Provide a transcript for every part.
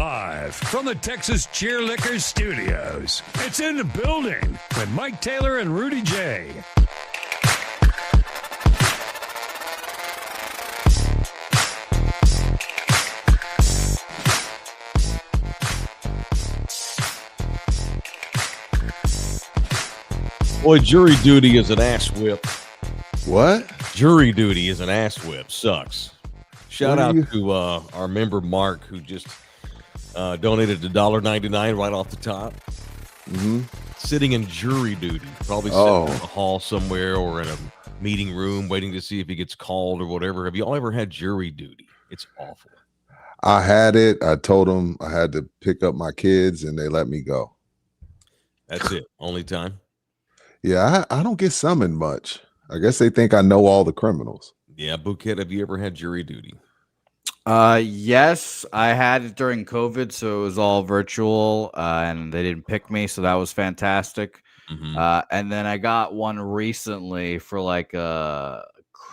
Live from the Texas Cheerlickers Studios, it's In the Building with Mike Taylor and Rudy J. Boy, jury duty is an ass whip. What? Jury duty is an ass whip. Sucks. Shout out to our member Mark, who just donated $1.99 right off the top. Mm-hmm. Sitting in jury duty, probably sitting in a hall somewhere or in a meeting room waiting to see if he gets called or whatever. Have you all ever had jury duty? It's awful. I had it. I told them I had to pick up my kids, and they let me go. That's it. Only time. Yeah, I don't get summoned much. I guess they think I know all the criminals. Yeah, Bouquet, have you ever had jury duty? Yes, I had it during COVID, so it was all virtual, and they didn't pick me, so that was fantastic. Mm-hmm. And then I got one recently for like it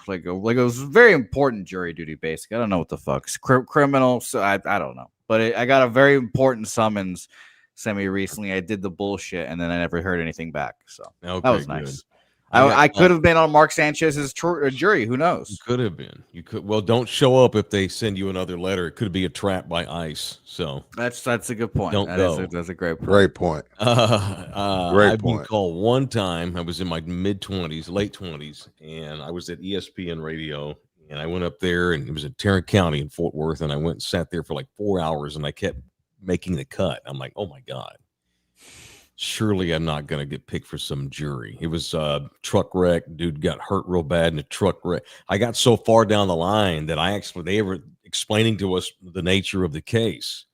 was very important jury duty. Basically, I don't know what the fuck criminal. So I don't know, but I got a very important summons semi recently. I did the bullshit, and then I never heard anything back. So that was nice. I could have been on Mark Sanchez's jury. Who knows? You could have been. You could. Well, don't show up if they send you another letter. It could be a trap by ICE. So that's a good point. Don't go. That's a great point. Great point. I've been called one time. I was in my mid-20s, late 20s, and I was at ESPN Radio, and I went up there, and it was in Tarrant County in Fort Worth, and I went and sat there for like 4 hours, and I kept making the cut. I'm like, oh my God. Surely I'm not going to get picked for some jury. It was a truck wreck. Dude got hurt real bad in a truck wreck. I got so far down the line that they were explaining to us the nature of the case.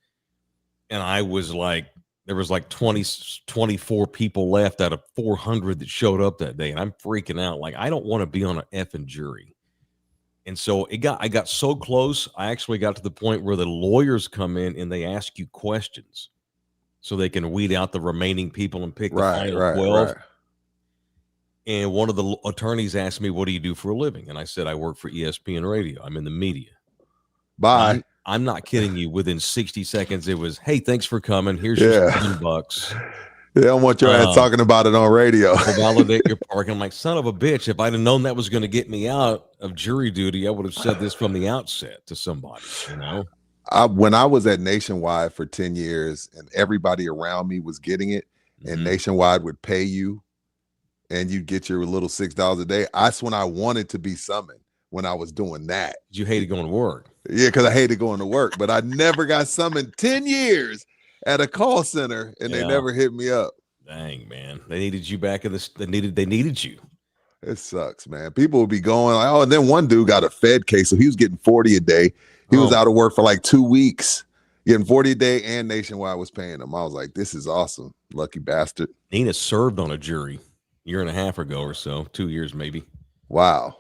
And I was like, there was like 24 people left out of 400 that showed up that day. And I'm freaking out. Like, I don't want to be on an effing jury. And so I got so close. I actually got to the point where the lawyers come in and they ask you questions, so they can weed out the remaining people and pick the final 12. Right. And one of the attorneys asked me, what do you do for a living? And I said, I work for ESPN Radio. I'm in the media. Bye. I'm not kidding you. Within 60 seconds, it was, hey, thanks for coming. Here's your $7. They don't want your ass talking about it on radio. Validate your parking. I'm like, son of a bitch. If I'd have known that was going to get me out of jury duty, I would have said this from the outset to somebody, you know? When I was at Nationwide for 10 years and everybody around me was getting it, and Nationwide would pay you and you'd get your little $6 a day, that's when I wanted to be summoned, when I was doing that. You hated going to work. Yeah, because I hated going to work, but I never got summoned 10 years at a call center, and they never hit me up. Dang, man. They needed you back in this. They needed you. It sucks, man. People would be going like, and then one dude got a Fed case, so he was getting 40 a day. He was out of work for like 2 weeks, getting 40 a day, and Nationwide was paying him. I was like, this is awesome. Lucky bastard. Nina served on a jury a year and a half ago or so, 2 years maybe. Wow.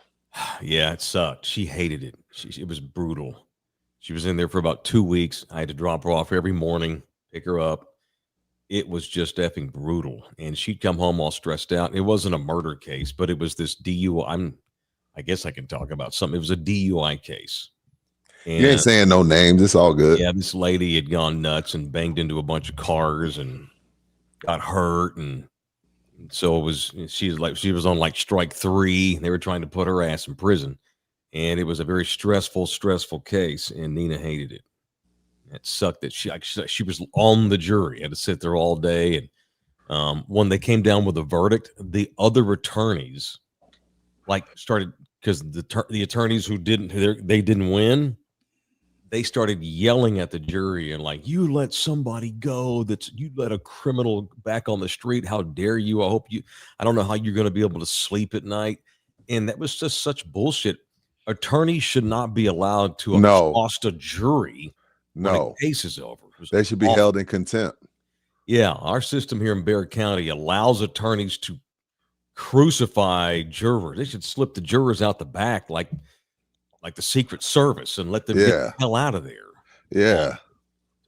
Yeah, it sucked. She hated it. It was brutal. She was in there for about 2 weeks. I had to drop her off every morning, pick her up. It was just effing brutal. And she'd come home all stressed out. It wasn't a murder case, but it was this DUI. I guess I can talk about something. It was a DUI case. And, you ain't saying no names. It's all good. Yeah, this lady had gone nuts and banged into a bunch of cars and got hurt, and so she was on like strike 3. They were trying to put her ass in prison, and it was a very stressful case. And Nina hated it. It sucked that she was on the jury. Had to sit there all day, and when they came down with a verdict, the other attorneys started, because the attorneys who didn't win. They started yelling at the jury and like, you let somebody go, you let a criminal back on the street. How dare you? I don't know how you're going to be able to sleep at night. And that was just such bullshit. Attorneys should not be allowed to exhaust a jury when a case is over. They should be held in contempt. Yeah. Our system here in Bexar County allows attorneys to crucify jurors. They should slip the jurors out the back like the Secret Service and let them get the hell out of there. Yeah.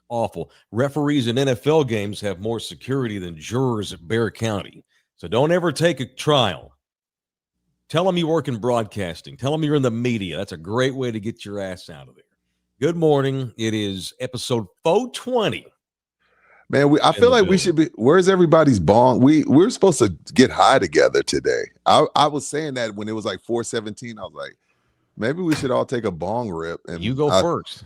Awful. Referees in NFL games have more security than jurors at Bexar County. So don't ever take a trial. Tell them you work in broadcasting. Tell them you're in the media. That's a great way to get your ass out of there. Good morning. It is episode 420. Man, I feel like we should be. Where's everybody's bong? We're supposed to get high together today. I was saying that when it was like 4:17. I was like, maybe we should all take a bong rip. And you go first.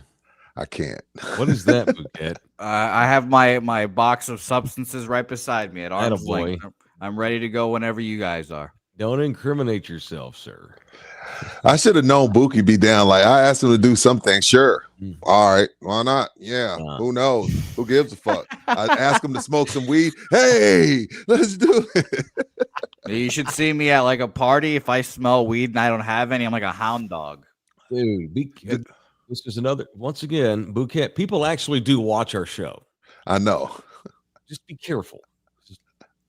I can't. What is that, Bouquet? I have my box of substances right beside me at arm's length. I'm ready to go whenever you guys are. Don't incriminate yourself, sir. I should have known Buki be down. Like, I asked him to do something. Sure. All right. Why not? Yeah. Who knows? Who gives a fuck? I asked him to smoke some weed. Hey, let's do it. You should see me at like a party. If I smell weed and I don't have any, I'm like a hound dog. Dude, this is another, once again, Bouquet, people actually do watch our show. I know. Just be careful.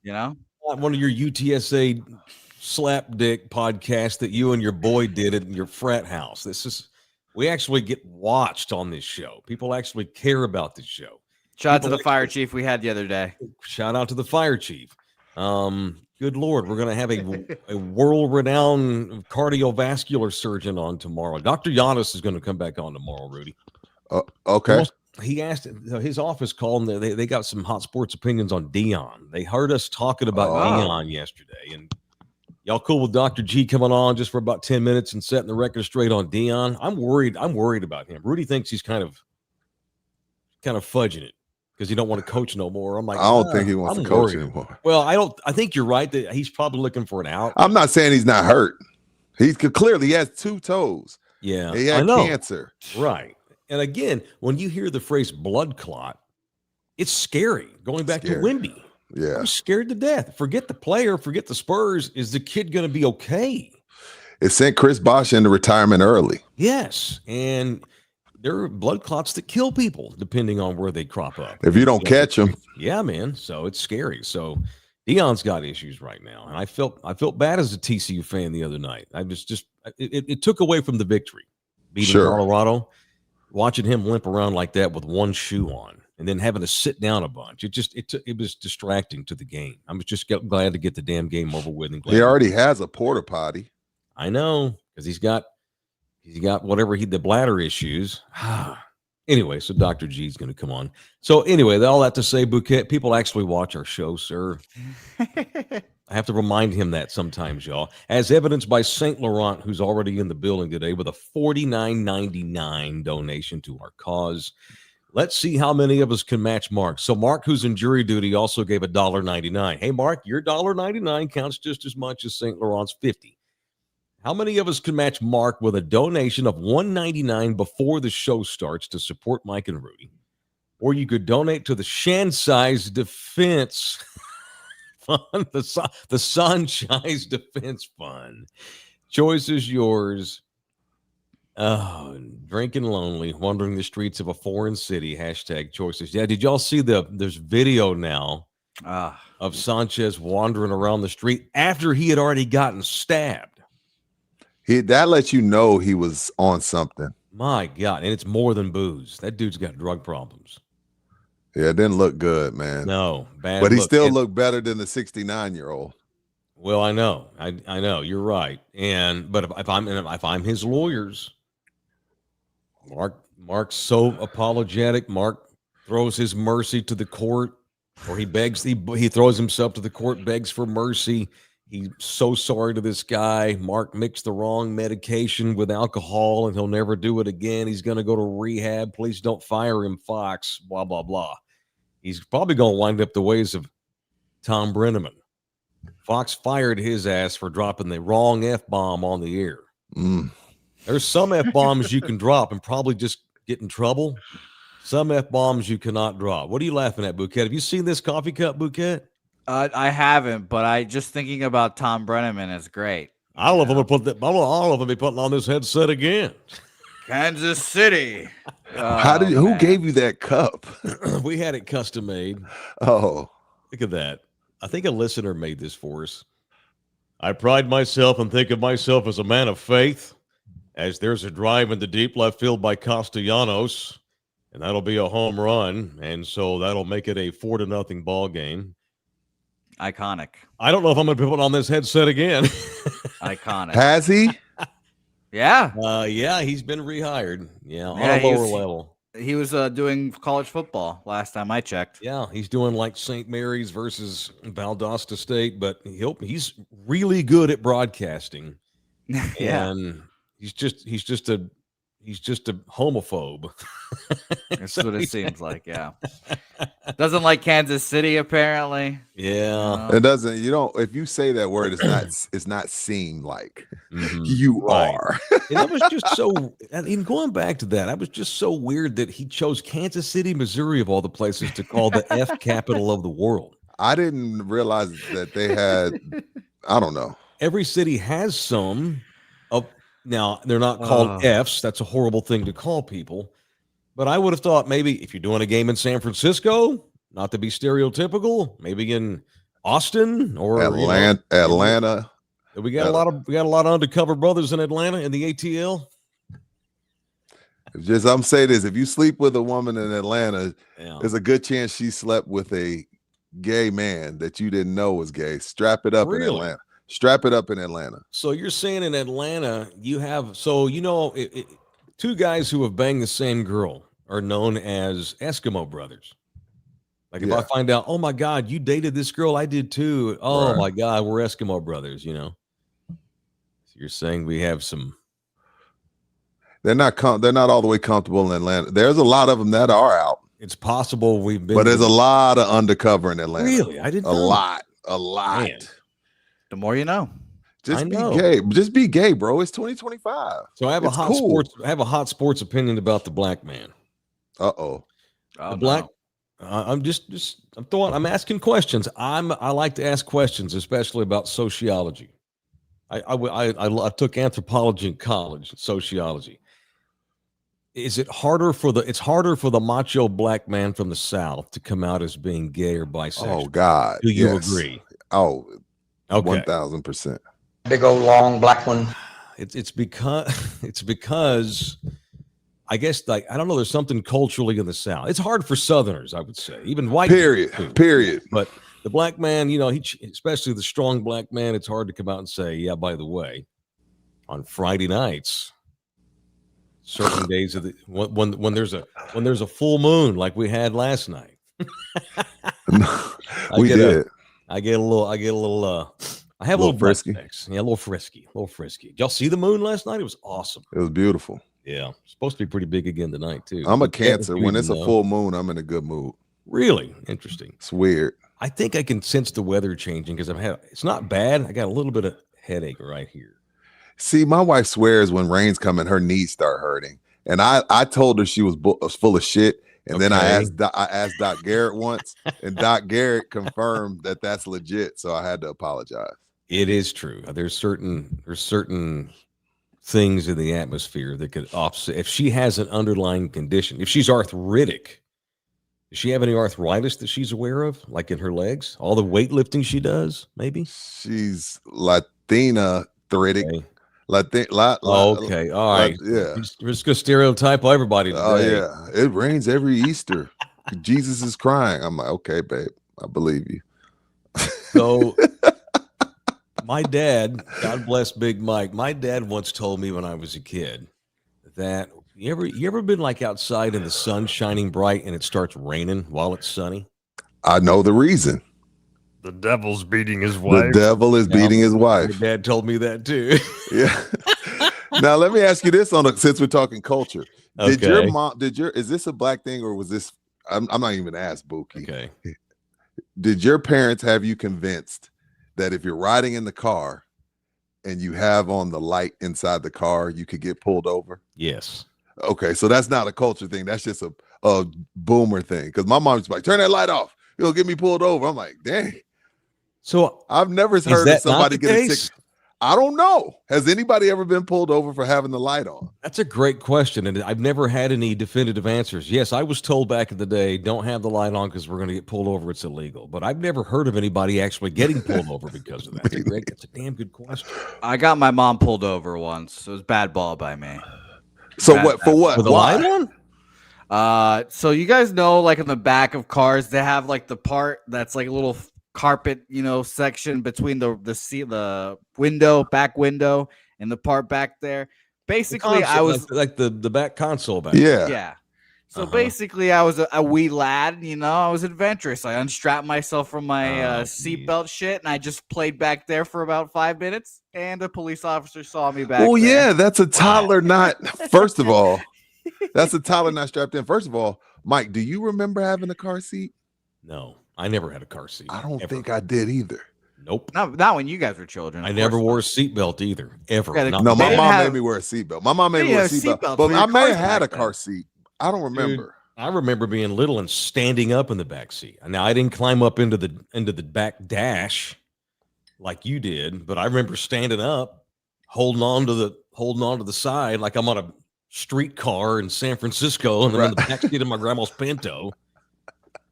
You know? Not one of your UTSA slap dick podcasts that you and your boy did in your frat house. We actually get watched on this show. People actually care about this show. Shout out to the fire chief we had the other day. Shout out to the fire chief. Good Lord, we're going to have a world-renowned cardiovascular surgeon on tomorrow. Dr. Giannis is going to come back on tomorrow, Rudy. Okay. He asked his office called, and they got some hot sports opinions on Dion. They heard us talking about Dion yesterday, and y'all cool with Dr. G coming on just for about 10 minutes and setting the record straight on Dion? I'm worried about him. Rudy thinks he's kind of fudging it because he don't want to coach no more. I'm like, I don't think he wants to coach anymore. Well, I think you're right that he's probably looking for an out. I'm not saying he's not hurt. He clearly has 2 toes. Yeah. He had cancer. Right. And again, when you hear the phrase blood clot, it's scary. Going back to Wendy. Yeah. I'm scared to death. Forget the player, forget the Spurs. Is the kid going to be okay? It sent Chris Bosh into retirement early. Yes. And there are blood clots that kill people depending on where they crop up. If you don't catch them. Yeah, man. So it's scary. So Dion's got issues right now. And I felt bad as a TCU fan the other night. I was it took away from the victory. Beating Colorado, watching him limp around like that with one shoe on. And then having to sit down a bunch. It was distracting to the game. I'm just glad to get the damn game over with. And he already has a porta potty. I know, because he's got whatever the bladder issues. Anyway, so Dr. G is going to come on. So anyway, all that to say, Bouquet, people actually watch our show, sir. I have to remind him that sometimes, y'all. As evidenced by St. Laurent, who's already in the building today with a $49.99 donation to our cause. Let's see how many of us can match Mark. So Mark, who's in jury duty, also gave $1.99. Hey, Mark, your $1.99 counts just as much as St. Laurent's $50. How many of us can match Mark with a donation of $1.99 before the show starts to support Mike and Rudy? Or you could donate to the Shansize Defense Fund, the Sunshine Defense Fund. Choice is yours. Oh, drinking lonely, wandering the streets of a foreign city. #choices. Yeah, did y'all see there's video now of Sanchez wandering around the street after he had already gotten stabbed. That lets you know he was on something. My God, and it's more than booze. That dude's got drug problems. Yeah, it didn't look good, man. No, bad. But he still looked better than the 69-year-old. Well, I know, I know. You're right. But if I'm his lawyers. Mark's so apologetic. Mark throws his mercy to the court, or he begs. He throws himself to the court, begs for mercy. He's so sorry to this guy. Mark mixed the wrong medication with alcohol, and he'll never do it again. He's going to go to rehab. Please don't fire him, Fox. Blah blah blah. He's probably going to wind up the ways of Tom Brenneman. Fox fired his ass for dropping the wrong F-bomb on the air. There's some F-bombs you can drop and probably just get in trouble. Some F-bombs you cannot drop. What are you laughing at, Bouquet? Have you seen this coffee cup, Bouquet? I haven't, but I just thinking about Tom Brenneman is great. All of them be putting on this headset again. Kansas City. Who gave you that cup? We had it custom made. Oh, look at that. I think a listener made this for us. I pride myself and think of myself as a man of faith, as there's a drive in the deep left field by Castellanos, and that'll be a home run, and so that'll make it a 4-0 ball game. Iconic. I don't know if I'm going to be putting on this headset again. Iconic. Has he? Yeah. Yeah, he's been rehired. Yeah, on Yeah, a lower level. He was doing college football last time I checked. Yeah, he's doing like St. Mary's versus Valdosta State, but he's really good at broadcasting. Yeah. And he's just a homophobe. That's what it seems like. Yeah. Doesn't like Kansas City apparently. Yeah. It doesn't. You don't. If you say that word, it's not seem like you are. And that was just so. And going back to that, I was just so weird that he chose Kansas City, Missouri, of all the places, to call the F capital of the world. I didn't realize that they had. I don't know. Every city has some. Now they're not called Fs. That's a horrible thing to call people. But I would have thought maybe if you're doing a game in San Francisco, not to be stereotypical, maybe in Austin or Atlanta. We got a lot of undercover brothers in Atlanta in the ATL. I'm saying this: if you sleep with a woman in Atlanta, there's a good chance she slept with a gay man that you didn't know was gay. Strap it up in Atlanta. Strap it up in Atlanta. So you're saying in Atlanta you have two guys who have banged the same girl are known as Eskimo brothers. Like if I find out, oh my God, you dated this girl, I did too. Oh my God, we're Eskimo brothers, So you're saying we have some. They're not all the way comfortable in Atlanta. There's a lot of them that are out. It's possible we've been. But there's a lot of undercover in Atlanta. Really? I didn't know. A lot. Man. The more you know. Just be gay. Just be gay, bro. It's 2025. So I have a hot sports opinion about the black man. Uh-oh. The black. I'm asking questions. I like to ask questions, especially about sociology. I took anthropology in college, sociology. Is it harder for the macho black man from the South to come out as being gay or bisexual? Oh God. Do you agree? Oh, okay. 1000%. Big old long black one. It's because I guess, like, I don't know, there's something culturally in the South. It's hard for Southerners, I would say, even white. Period. But the black man, especially the strong black man, it's hard to come out and say, yeah, by the way, on Friday nights, certain days of the when there's a full moon like we had last night. We did. I have a little frisky. Yeah, a little frisky. Did y'all see the moon last night? It was awesome. It was beautiful. Yeah, supposed to be pretty big again tonight too. I'm a Cancer. When it's a full moon, I'm in a good mood. Really interesting. It's weird. I think I can sense the weather changing because it's not bad. I got a little bit of headache right here. See, my wife swears when rain's coming, her knees start hurting, and I told her she was full of shit. And then I asked Doc Garrett once, and Doc Garrett confirmed that that's legit. So I had to apologize. It is true. There's certain things in the atmosphere that could offset. If she has an underlying condition, if she's arthritic, does she have any arthritis that she's aware of, like in her legs? All the weightlifting she does, maybe? She's Latina arthritic. Okay. Okay. All right. Yeah. We're just going to stereotype everybody today. Oh, yeah. It rains every Easter. Jesus is crying. I'm like, okay, babe. I believe you. So my dad, God bless Big Mike, my dad once told me when I was a kid that you ever been like outside and the sun's shining bright and it starts raining while it's sunny? I know the reason. The devil's beating his wife. The devil is beating his wife. Your dad told me that too. Yeah. Now let me ask you this since we're talking culture. Did Okay. your mom is this a black thing or was this I'm not even asked, Buki. Okay. Did your parents have you convinced that if you're riding in the car and you have on the light inside the car, you could get pulled over? Yes. Okay, so that's not a culture thing. That's just a boomer thing. Because my mom's like, turn that light off. You'll get me pulled over. I'm like, dang. So I've never heard of somebody get a ticket. I don't know. Has anybody ever been pulled over for having the light on? That's a great question, and I've never had any definitive answers. Yes, I was told back in the day, don't have the light on because we're going to get pulled over. It's illegal. But I've never heard of anybody actually getting pulled over because of that. That's a damn good question. I got my mom pulled over once. It was bad ball by me. So what? For what? With the light on? So you guys know, like in the back of cars, they have like the part that's like a little carpet, section between the seat, the window, back window, and the part back there. basically I was like the back console back. Yeah. So basically, I was a wee lad, you know. I was adventurous. I unstrapped myself from my seatbelt shit, and I just played back there for about 5 minutes. And a police officer saw me back. Oh there. yeah, that's a toddler not. First of all, that's a toddler not strapped in. First of all, Mike, do you remember having a car seat? No, I never had a car seat. I don't think I did either. Nope. Not when you guys were children. I never wore a seatbelt either, ever. Yeah, no, my mom made me wear a seatbelt. My mom made me wear a seatbelt, but I may have had a car seat. I don't remember. Dude, I remember being little and standing up in the back seat. Now I didn't climb up into the back dash like you did, but I remember standing up, holding on to the side like I'm on a streetcar in San Francisco, and I'm in the back seat of my grandma's Pinto.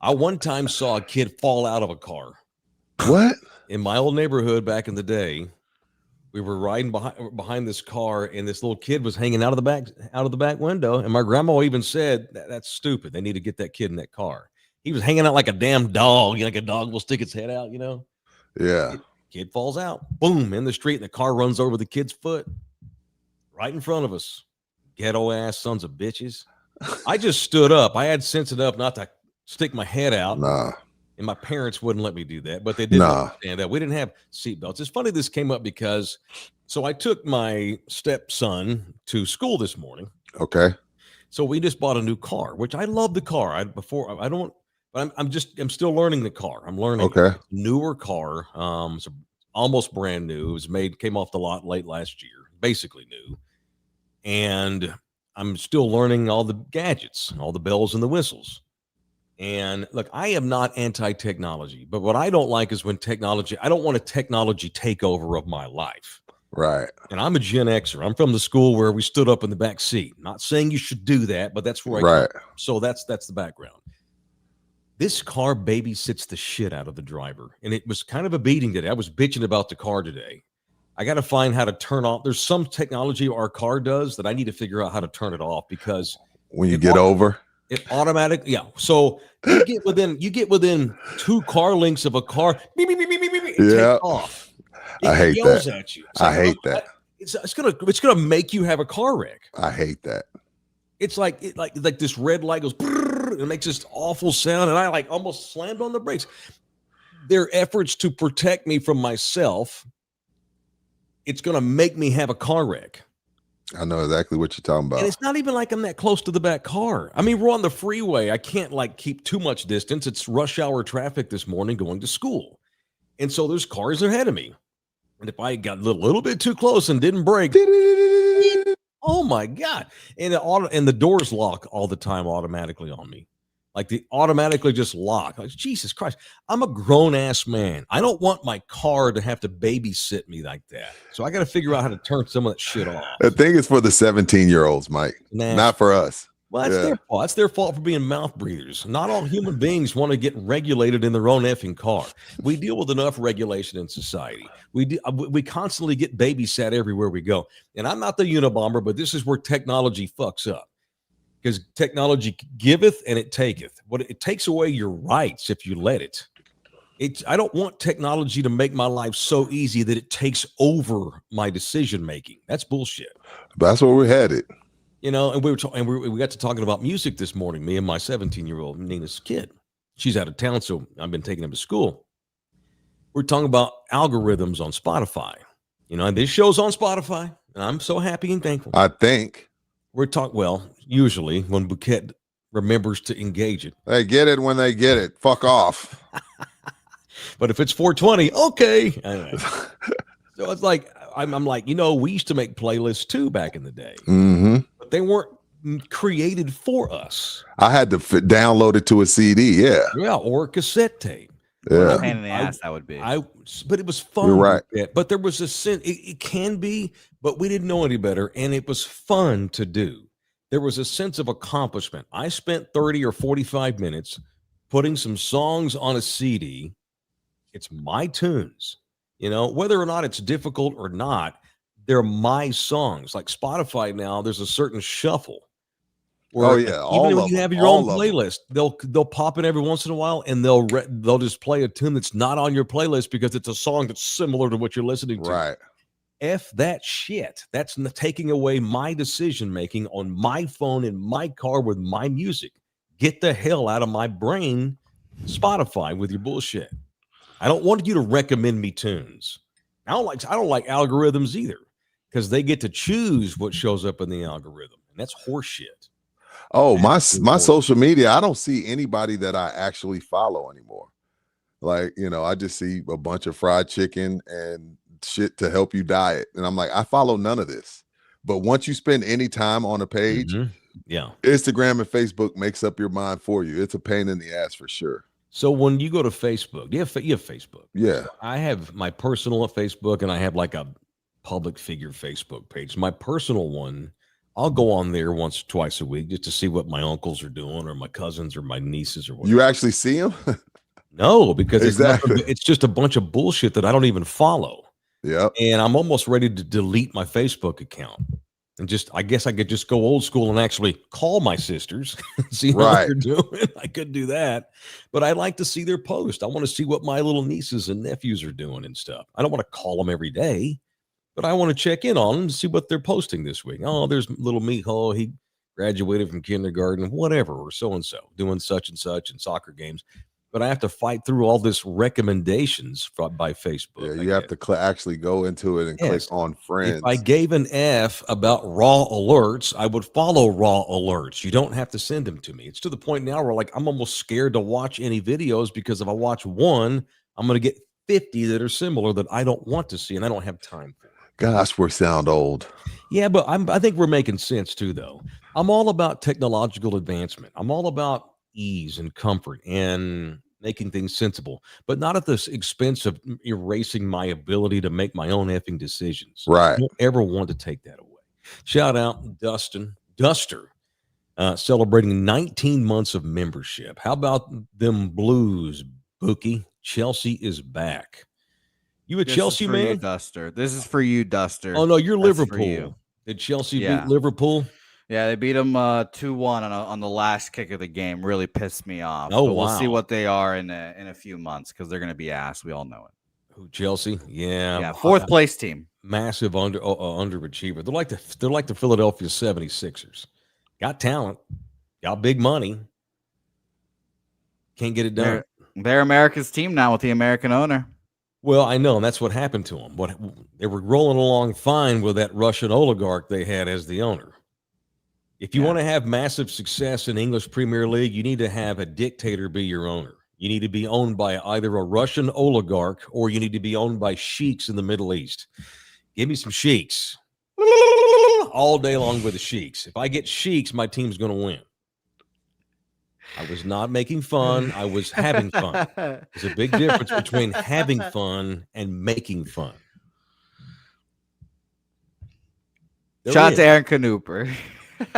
I one time saw a kid fall out of a car. What? In my old neighborhood back in the day, we were riding behind this car, and this little kid was hanging out of the back window. And my grandma even said, "That's stupid. They need to get that kid in that car." He was hanging out like a damn dog, like a dog will stick its head out, you know? Yeah. Kid falls out, boom, in the street, and the car runs over the kid's foot right in front of us. Ghetto ass sons of bitches. I just stood up. I had sense enough not to stick my head out. Nah. And my parents wouldn't let me do that, but they didn't understand that. We didn't have seatbelts. It's funny this came up because, so I took my stepson to school this morning. Okay. So we just bought a new car, which I love the car. I'm still learning the car. I'm learning. Okay. Newer car. It's almost brand new. It was came off the lot late last year, basically new. And I'm still learning all the gadgets, all the bells and the whistles. And look, I am not anti-technology, but what I don't like is when I don't want a technology takeover of my life. Right. And I'm a Gen Xer. I'm from the school where we stood up in the back seat. Not saying you should do that, but that's where I come from. So that's the background. This car babysits the shit out of the driver. And it was kind of a beating today. I was bitching about the car today. I got to find how to turn off. There's some technology our car does that I need to figure out how to turn it off, because when you get over it automatic. Yeah. So you get within 2 car lengths of a car. Beep, beep, beep, beep, beep, beep, yeah. Take off. I hate yells that. At you. I hate that. It's gonna make you have a car wreck. I hate that. It's like this red light goes, and it makes this awful sound, and I like almost slammed on the brakes. Their efforts to protect me from myself, it's gonna make me have a car wreck. I know exactly what you're talking about. And it's not even like I'm that close to the back car. I mean, we're on the freeway. I can't keep too much distance. It's rush hour traffic this morning going to school. And so there's cars ahead of me. And if I got a little bit too close and didn't brake, oh my God. And the doors lock all the time automatically on me. Like they automatically just lock. Like, Jesus Christ, I'm a grown ass man. I don't want my car to have to babysit me like that. So I got to figure out how to turn some of that shit off. The thing is for the 17-year-olds, Mike, not for us. Well, that's their fault. That's their fault for being mouth breathers. Not all human beings want to get regulated in their own effing car. We deal with enough regulation in society. We constantly get babysat everywhere we go. And I'm not the Unabomber, but this is where technology fucks up. Because technology giveth and it taketh. It takes away your rights if you let it. I don't want technology to make my life so easy that it takes over my decision making. That's bullshit. That's where we're headed. You know, and we got to talking about music this morning. Me and my 17-year-old Nina's kid. She's out of town, so I've been taking him to school. We're talking about algorithms on Spotify. You know, and this show's on Spotify, and I'm so happy and thankful. I think. Usually when Bouquet remembers to engage it. They get it when they get it. Fuck off. But if it's 420, okay. Anyway. So it's like, I'm like, we used to make playlists too back in the day. Mm-hmm. But they weren't created for us. I had to download it to a CD, yeah. Yeah, or a cassette tape. Yeah. Pain in the ass that would be. But it was fun. You're right. But there was a sense, it can be, but we didn't know any better, and it was fun to do. There was a sense of accomplishment. I spent 30 or 45 minutes putting some songs on a CD. It's my tunes. Whether or not it's difficult or not, they're my songs. Like Spotify now, there's a certain shuffle. Where even when you have your own playlist, they'll pop in every once in a while, and they'll just play a tune that's not on your playlist because it's a song that's similar to what you're listening to. Right. F that shit. That's taking away my decision making on my phone in my car with my music. Get the hell out of my brain, Spotify, with your bullshit. I don't want you to recommend me tunes. I don't like algorithms either, because they get to choose what shows up in the algorithm, and that's horseshit. Oh, my social media, I don't see anybody that I actually follow anymore. Like, I just see a bunch of fried chicken and shit to help you diet. And I'm like, I follow none of this. But once you spend any time on a page, Instagram and Facebook makes up your mind for you. It's a pain in the ass for sure. So when you go to Facebook, you have Facebook. Yeah. So I have my personal Facebook, and I have like a public figure Facebook page. My personal one, I'll go on there once or twice a week just to see what my uncles are doing, or my cousins, or my nieces, or whatever. You actually see them? No, because it's just a bunch of bullshit that I don't even follow. Yeah. And I'm almost ready to delete my Facebook account. And I guess I could just go old school and actually call my sisters and see how they're doing. I could do that, but I like to see their post. I want to see what my little nieces and nephews are doing and stuff. I don't want to call them every day, but I want to check in on them to see what they're posting this week. Oh, there's little Mijo. He graduated from kindergarten, whatever, or so-and-so doing such and such in soccer games. But I have to fight through all this recommendations by Facebook. Yeah, you have to actually go into it and click on friends. If I gave an F about raw alerts, I would follow raw alerts. You don't have to send them to me. It's to the point now where I'm almost scared to watch any videos, because if I watch one, I'm going to get 50 that are similar that I don't want to see, and I don't have time for. Gosh, we sound old. Yeah, but I think we're making sense too, though. I'm all about technological advancement. I'm all about ease and comfort and making things sensible, but not at the expense of erasing my ability to make my own effing decisions. Right. I don't ever want to take that away. Shout out Duster, celebrating 19 months of membership. How about them Blues, Bookie? Chelsea is back. You a Chelsea man? You, Duster. This is for you, Duster. Oh no, you're That's Liverpool. You. Did Chelsea beat Liverpool? Yeah, they beat them 2-1 on the last kick of the game. Really pissed me off. Oh, but we'll see what they are in a few months, because they're going to be ass. We all know it. Who, Chelsea? Yeah, fourth place team. Massive underachiever. They're like the Philadelphia 76ers. Got talent, got big money, can't get it done. They're America's team now with the American owner. Well, I know, and that's what happened to them. They were rolling along fine with that Russian oligarch they had as the owner. If you want to have massive success in English Premier League, you need to have a dictator be your owner. You need to be owned by either a Russian oligarch, or you need to be owned by sheiks in the Middle East. Give me some sheiks. All day long with the sheiks. If I get sheiks, my team's going to win. I was not making fun. I was having fun. There's a big difference between having fun and making fun. Shout out to Aaron Canuper.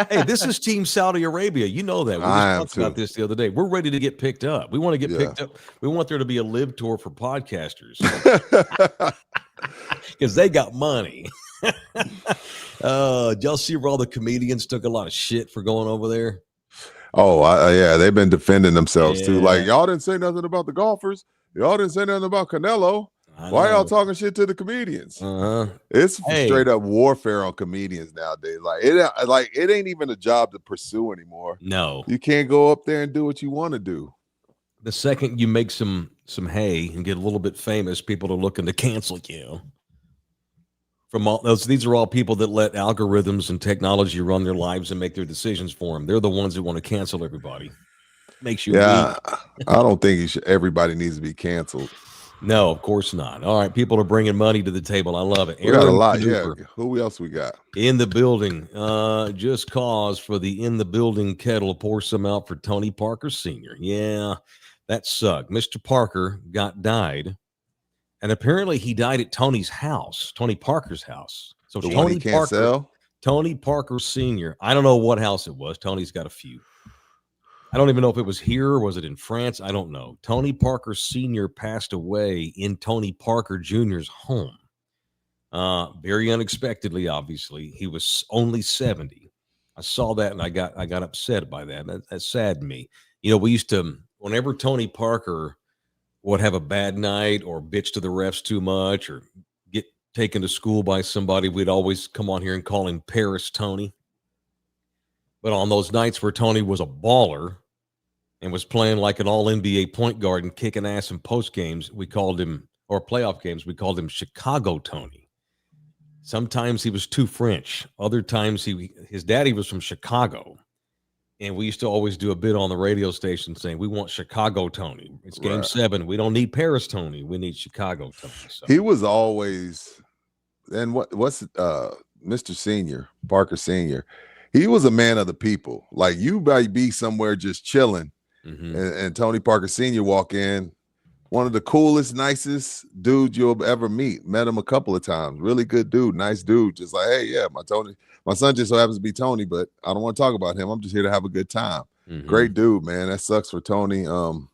Hey, this is Team Saudi Arabia. You know that. We just talked about this the other day. We're ready to get picked up. We want to get picked up. We want there to be a live tour for podcasters because they got money. Did y'all see where all the comedians took a lot of shit for going over there? Oh, yeah. They've been defending themselves too. Like, y'all didn't say nothing about the golfers. Y'all didn't say nothing about Canelo. Why y'all talking shit to the comedians? It's straight up warfare on comedians nowadays. It ain't even a job to pursue anymore. No, you can't go up there and do what you want to do. The second you make some hay and get a little bit famous, people are looking to cancel you. These are all people that let algorithms and technology run their lives and make their decisions for them. They're the ones that want to cancel everybody. Makes you weak. I don't think everybody needs to be canceled. No, of course not. All right, people are bringing money to the table. I love it. We got a lot. Yeah. Who else we got? In the building. Just cause for the in the building kettle. Pour some out for Tony Parker Sr. Yeah, that sucked. Mr. Parker died. And apparently he died at Tony's house, Tony Parker's house. So Tony Parker Sr. I don't know what house it was. Tony's got a few. I don't even know if it was here or was it in France. I don't know. Tony Parker Sr. passed away in Tony Parker Jr.'s home. Very unexpectedly, obviously. He was only 70. I saw that and I got upset by that. That saddened me. You know, we used to, whenever Tony Parker would have a bad night or bitch to the refs too much or get taken to school by somebody, we'd always come on here and call him Paris Tony. But on those nights where Tony was a baller and was playing like an all-NBA point guard and kicking ass in post games, we called him, or playoff games, we called him Chicago Tony. Sometimes he was too French. Other times his daddy was from Chicago. And we used to always do a bit on the radio station saying, we want Chicago Tony. It's game 7. We don't need Paris Tony. We need Chicago Tony. So. He was always, and what's Mr. Senior, Parker Senior, he was a man of the people. Like, you might be somewhere just chilling, and Tony Parker Senior walk in, one of the coolest, nicest dudes you'll ever meet. Met him a couple of times. Really good dude, nice dude. Just like, hey, yeah, my son just so happens to be Tony, but I don't want to talk about him. I'm just here to have a good time. Great dude, man. That sucks for Tony. And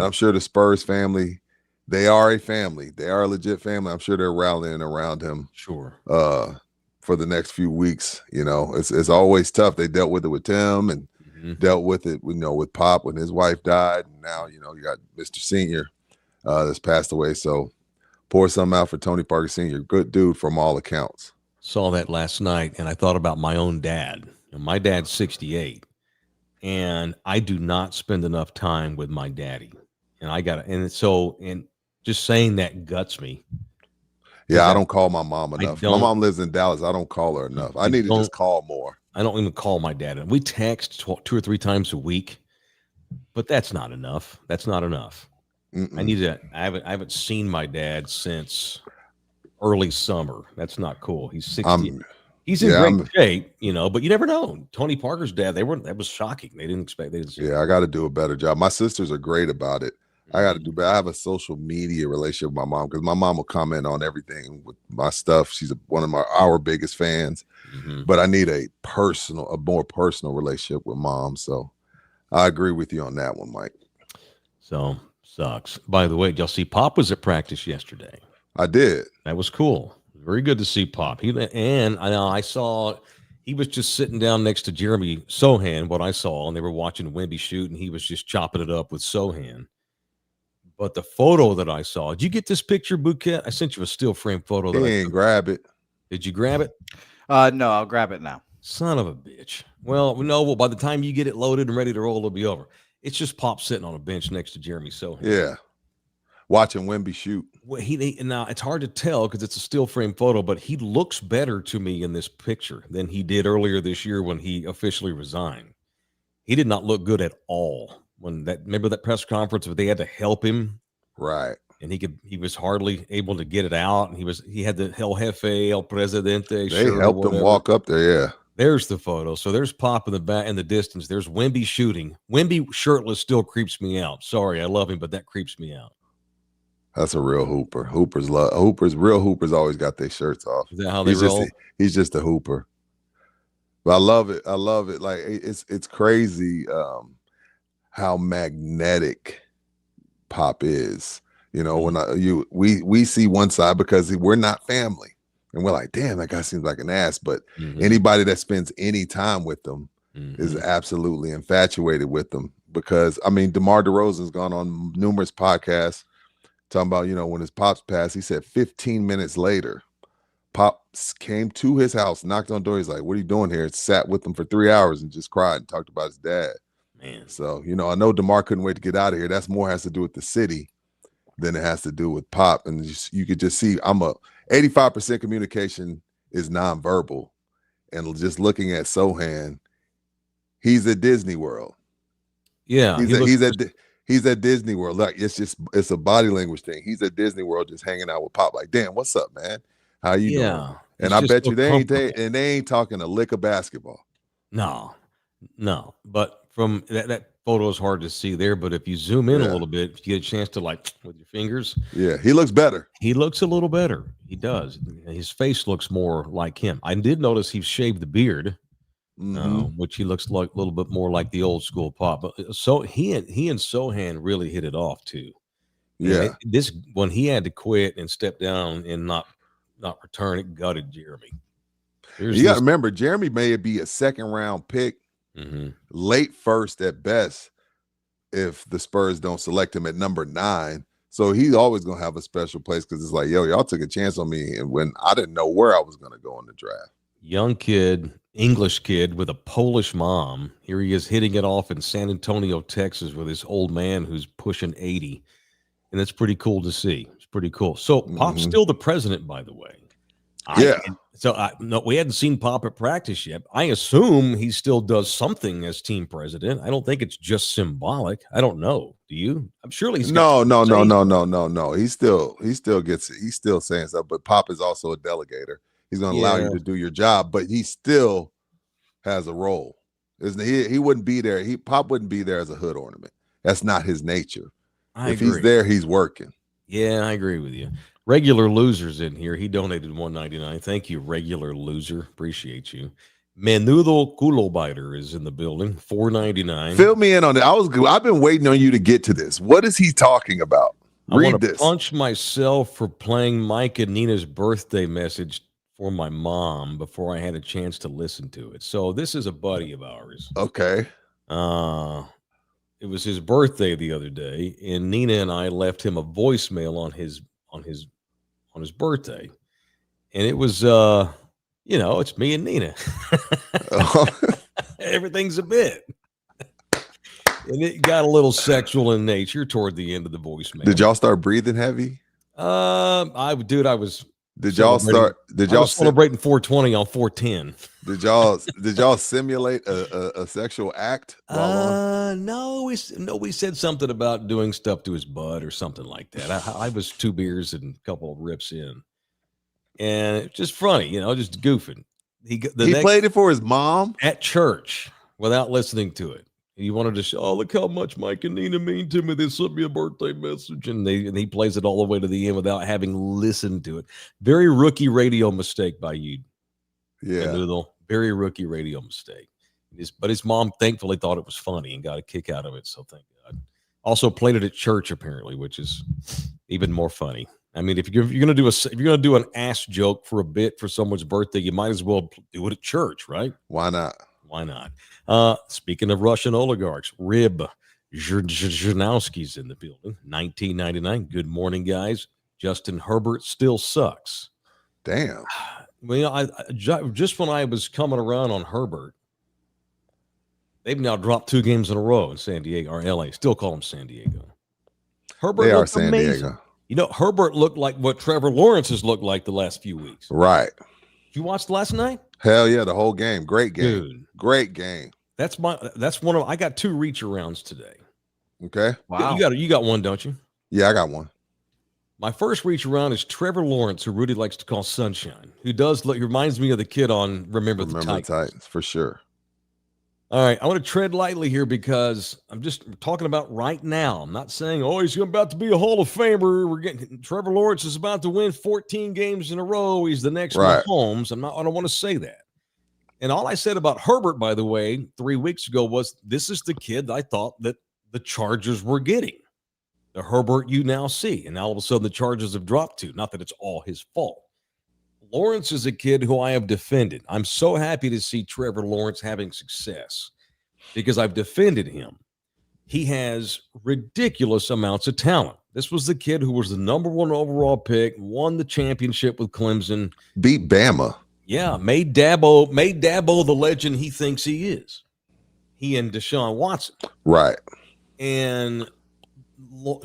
I'm sure the Spurs family, they are a family. They are a legit family. I'm sure they're rallying around him. Sure. For the next few weeks. You know, it's always tough. They dealt with it with Tim and dealt with it, with Pop when his wife died. And now, you got Mr. Senior that's passed away. So pour something out for Tony Parker Sr. Good dude from all accounts. Saw that last night, and I thought about my own dad. My dad's 68, and I do not spend enough time with my daddy. And just saying that guts me. Yeah, I don't call my mom enough. My mom lives in Dallas. I don't call her enough. I need to just call more. I don't even call my dad. We text 2 or 3 times a week, but that's not enough. That's not enough. I haven't seen my dad since early summer. That's not cool. He's 60. He's in great shape, but you never know. Tony Parker's dad, that was shocking. They didn't expect. I got to do a better job. My sisters are great about it. I got to do better. I have a social media relationship with my mom because my mom will comment on everything with my stuff. She's one of our biggest fans, but I need a more personal relationship with mom. So I agree with you on that one, Mike. So sucks. By the way, did y'all see Pop was at practice yesterday? I did. That was cool. Very good to see Pop. I saw he was just sitting down next to Jeremy Sohan, what I saw, and they were watching Wemby shoot, and he was just chopping it up with Sohan. But the photo that I saw, did you get this picture, Bouquet? I sent you a still frame photo. Grab it. Did you grab it? No, I'll grab it now. Son of a bitch. Well, no, by the time you get it loaded and ready to roll, it'll be over. It's just Pop sitting on a bench next to Jeremy Sohan. Yeah. Watching Wemby shoot. Well, now it's hard to tell because it's a still frame photo, but he looks better to me in this picture than he did earlier this year when he officially resigned. He did not look good at all. Remember that press conference where they had to help him, right? And he was hardly able to get it out, and he had the El Jefe, El Presidente. They helped him walk up there. Yeah, there's the photo. So there's Pop in the back in the distance. There's Wemby shooting. Wemby shirtless still creeps me out. Sorry, I love him, but that creeps me out. That's a real hooper. Real hoopers always got their shirts off. Is that how they roll? He's just a hooper. But I love it. Like it's crazy. How magnetic Pop is, when we see one side because we're not family and we're like, damn, that guy seems like an ass. But anybody that spends any time with them is absolutely infatuated with them because DeMar DeRozan's gone on numerous podcasts talking about, when his pops passed, he said 15 minutes later, Pops came to his house, knocked on the door. He's like, what are you doing here? Sat with him for 3 hours and just cried and talked about his dad. Man. So, I know DeMar couldn't wait to get out of here. That's more has to do with the city than it has to do with Pop. And you could just see 85% communication is nonverbal. And just looking at Sohan, he's at Disney World. Yeah. He's at Disney World. Like it's a body language thing. He's at Disney World just hanging out with Pop. Like, damn, what's up, man? How you doing? And I bet you they ain't talking a lick of basketball. No. But from that photo is hard to see there, but if you zoom in a little bit, if you get a chance to with your fingers. Yeah, he looks better. He looks a little better. He does. His face looks more like him. I did notice he's shaved the beard, which he looks like a little bit more like the old school Pop. But so he and Sohan really hit it off too. Yeah. When he had to quit and step down and not return, it gutted Jeremy. You got to remember, Jeremy may be a second round pick. Late first at best if the Spurs don't select him at number 9. So he's always gonna have a special place because it's like, yo, y'all took a chance on me, and when I didn't know where I was gonna go in the draft. Young kid, English kid with a Polish mom. Here he is hitting it off in San Antonio, Texas, with this old man who's pushing 80, and it's pretty cool to see. It's pretty cool. So Pop's still the president, by the way. No, we hadn't seen Pop at practice yet. I assume he still does something as team president. I don't think it's just symbolic. I don't know. Do you? I'm surely he's no. He's still saying stuff, but Pop is also a delegator. He's going to allow you to do your job, but he still has a role. He wouldn't be there. Pop wouldn't be there as a hood ornament. That's not his nature. If he's there, he's working. Yeah, I agree with you. Regular Loser's in here. He donated $1.99. Thank you, Regular Loser. Appreciate you. Menudo Culo Biter is in the building. $4.99. Fill me in on it. I've been waiting on you to get to this. What is he talking about? Read this. Punch myself for playing Mike and Nina's birthday message for my mom before I had a chance to listen to it. So this is a buddy of ours. Okay. It was his birthday the other day, and Nina and I left him a voicemail on his birthday, and it was it's me and Nina. Everything's a bit, and it got a little sexual in nature toward the end of the voicemail. Did y'all start breathing heavy? I was. Did y'all celebrating 420 on 410? Did y'all simulate a sexual act? No, we said something about doing stuff to his butt or something like that. I was 2 beers and a couple of rips in, and it's just funny, just goofing. He played it for his mom at church without listening to it. He wanted to show, look how much Mike and Nina mean to me. They sent me a birthday message, and he plays it all the way to the end without having listened to it. Very rookie radio mistake by you. Yeah. Very rookie radio mistake. But his mom thankfully thought it was funny and got a kick out of it, so thank God. Also played it at church apparently, which is even more funny. I mean, if you're gonna do an ass joke for a bit for someone's birthday, you might as well do it at church, right? Why not? Why not? Speaking of Russian oligarchs, Rib Zhirnowski's in the building. 1999. Good morning, guys. Justin Herbert still sucks. Damn. Well, just when I was coming around on Herbert, they've now dropped 2 games in a row in San Diego or LA. Still call them San Diego. Herbert they are San amazing. Diego. Herbert looked like what Trevor Lawrence has looked like the last few weeks. Right. Did you watch last night? Hell yeah, the whole game. Great game. Dude. Great game. I got 2 reach arounds today. Okay. Wow. You got one, don't you? Yeah, I got one. My first reach around is Trevor Lawrence, who Rudy likes to call Sunshine, who reminds me of the kid on Remember the Titans. For sure. All right, I want to tread lightly here because I'm just talking about right now. I'm not saying, he's about to be a Hall of Famer. Trevor Lawrence is about to win 14 games in a row. He's the next Mahomes. I don't want to say that. And all I said about Herbert, by the way, 3 weeks ago was this is the kid I thought that the Chargers were getting. The Herbert you now see. And now all of a sudden the Chargers have dropped to. Not that it's all his fault. Lawrence is a kid who I have defended. I'm so happy to see Trevor Lawrence having success because I've defended him. He has ridiculous amounts of talent. This was the kid who was the number 1 overall pick, won the championship with Clemson. Beat Bama. Yeah, made Dabo the legend he thinks he is. He and Deshaun Watson. Right. And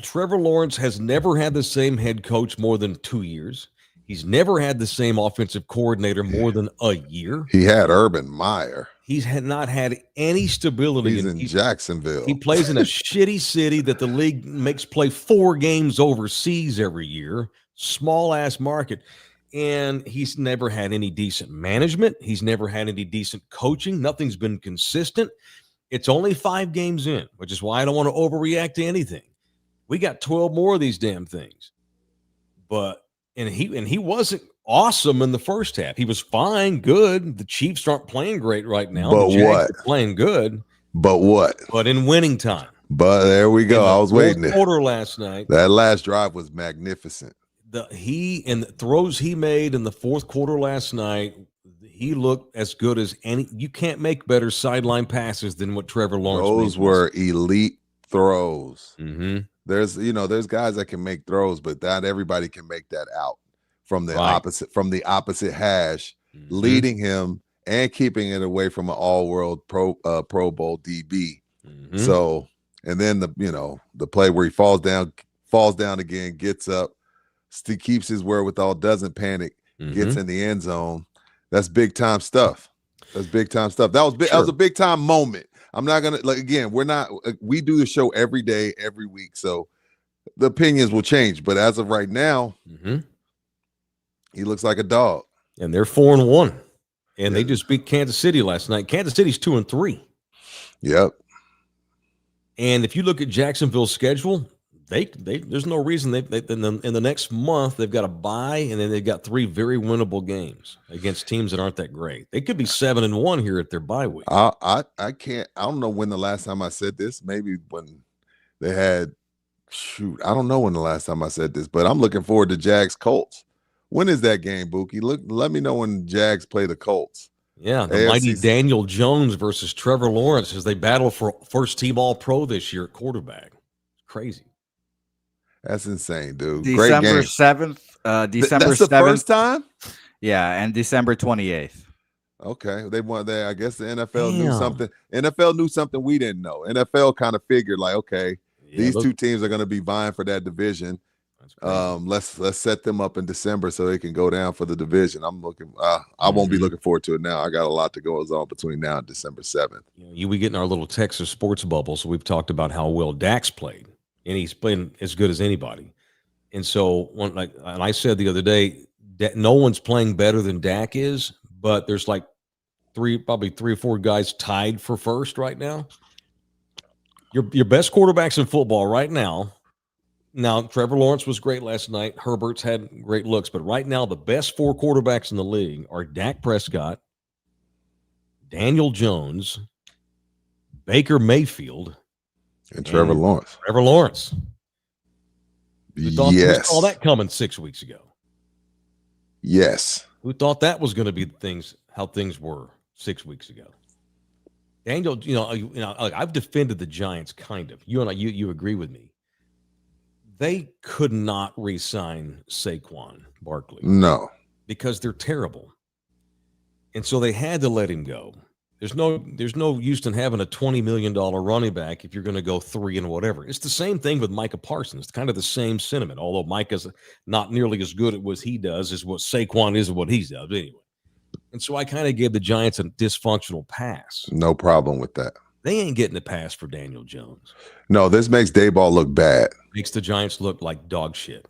Trevor Lawrence has never had the same head coach more than 2 years. He's never had the same offensive coordinator more than a year. He had Urban Meyer. He's not had any stability. He's in Jacksonville. He plays in a shitty city that the league makes play 4 games overseas every year. Small-ass market. And he's never had any decent management. He's never had any decent coaching. Nothing's been consistent. It's only 5 games in, which is why I don't want to overreact to anything. We got 12 more of these damn things. And he wasn't awesome in the first half. He was fine, good. The Chiefs aren't playing great right now. But the Jags what? are playing good. But what? But in winning time. But there we go. I was waiting. Quarter last night. That last drive was magnificent. The throws he made in the fourth quarter last night, he looked as good as any. You can't make better sideline passes than what Trevor Lawrence made. Those were elite throws. Mm-hmm. There's guys that can make throws, but not everybody can make that out from the opposite hash, leading him and keeping it away from an all-world Pro Bowl DB. So, and then the play where he falls down again, gets up, still keeps his wherewithal, doesn't panic, gets in the end zone. That's big time stuff. That was big. Sure. That was a big time moment. I'm not gonna we do the show every day, every week, so the opinions will change. But as of right now, he looks like a dog. And they're 4-1, and they just beat Kansas City last night. Kansas City's 2-3. Yep. And if you look at Jacksonville's schedule, there's no reason in the next month they've got a bye, and then they've got 3 very winnable games against teams that aren't that great. They could be 7-1 here at their bye week. I don't know when the last time I said this. Maybe when they had I don't know when the last time I said this, but I'm looking forward to Jags Colts. When is that game, Buki? Let me know when Jags play the Colts. Yeah, the mighty Daniel Jones versus Trevor Lawrence as they battle for first team All-Pro this year at quarterback. Crazy. That's insane, dude. December 7th. December 7th. That's the first time? Yeah, and December 28th. Okay. I guess the NFL knew something. NFL knew something we didn't know. NFL kind of figured like, okay, these two teams are going to be vying for that division. Let's set them up in December so they can go down for the division. I'm looking. I won't be looking forward to it now. I got a lot that goes on between now and December 7th. We get in our little Texas sports bubble, so we've talked about how well Dak's played, and he's playing as good as anybody. And so, and I said the other day that no one's playing better than Dak is, but there's like probably 3 or 4 guys tied for first right now. Your best quarterbacks in football right now. Now, Trevor Lawrence was great last night. Herbert's had great looks. But right now, the best 4 quarterbacks in the league are Dak Prescott, Daniel Jones, Baker Mayfield, and Trevor Lawrence. Trevor Lawrence. We saw that coming 6 weeks ago. Yes. Who thought that was going to be how things were 6 weeks ago? Daniel, I've defended the Giants kind of. You agree with me. They could not re-sign Saquon Barkley. No. Because they're terrible. And so they had to let him go. There's no use in having a $20 million running back if you're going to go 3 and whatever. It's the same thing with Micah Parsons. It's kind of the same sentiment, although Micah's not nearly as good at what he does as what Saquon is at what he does anyway. And so I kind of gave the Giants a dysfunctional pass. No problem with that. They ain't getting a pass for Daniel Jones. No, this makes Daboll look bad. Makes the Giants look like dog shit.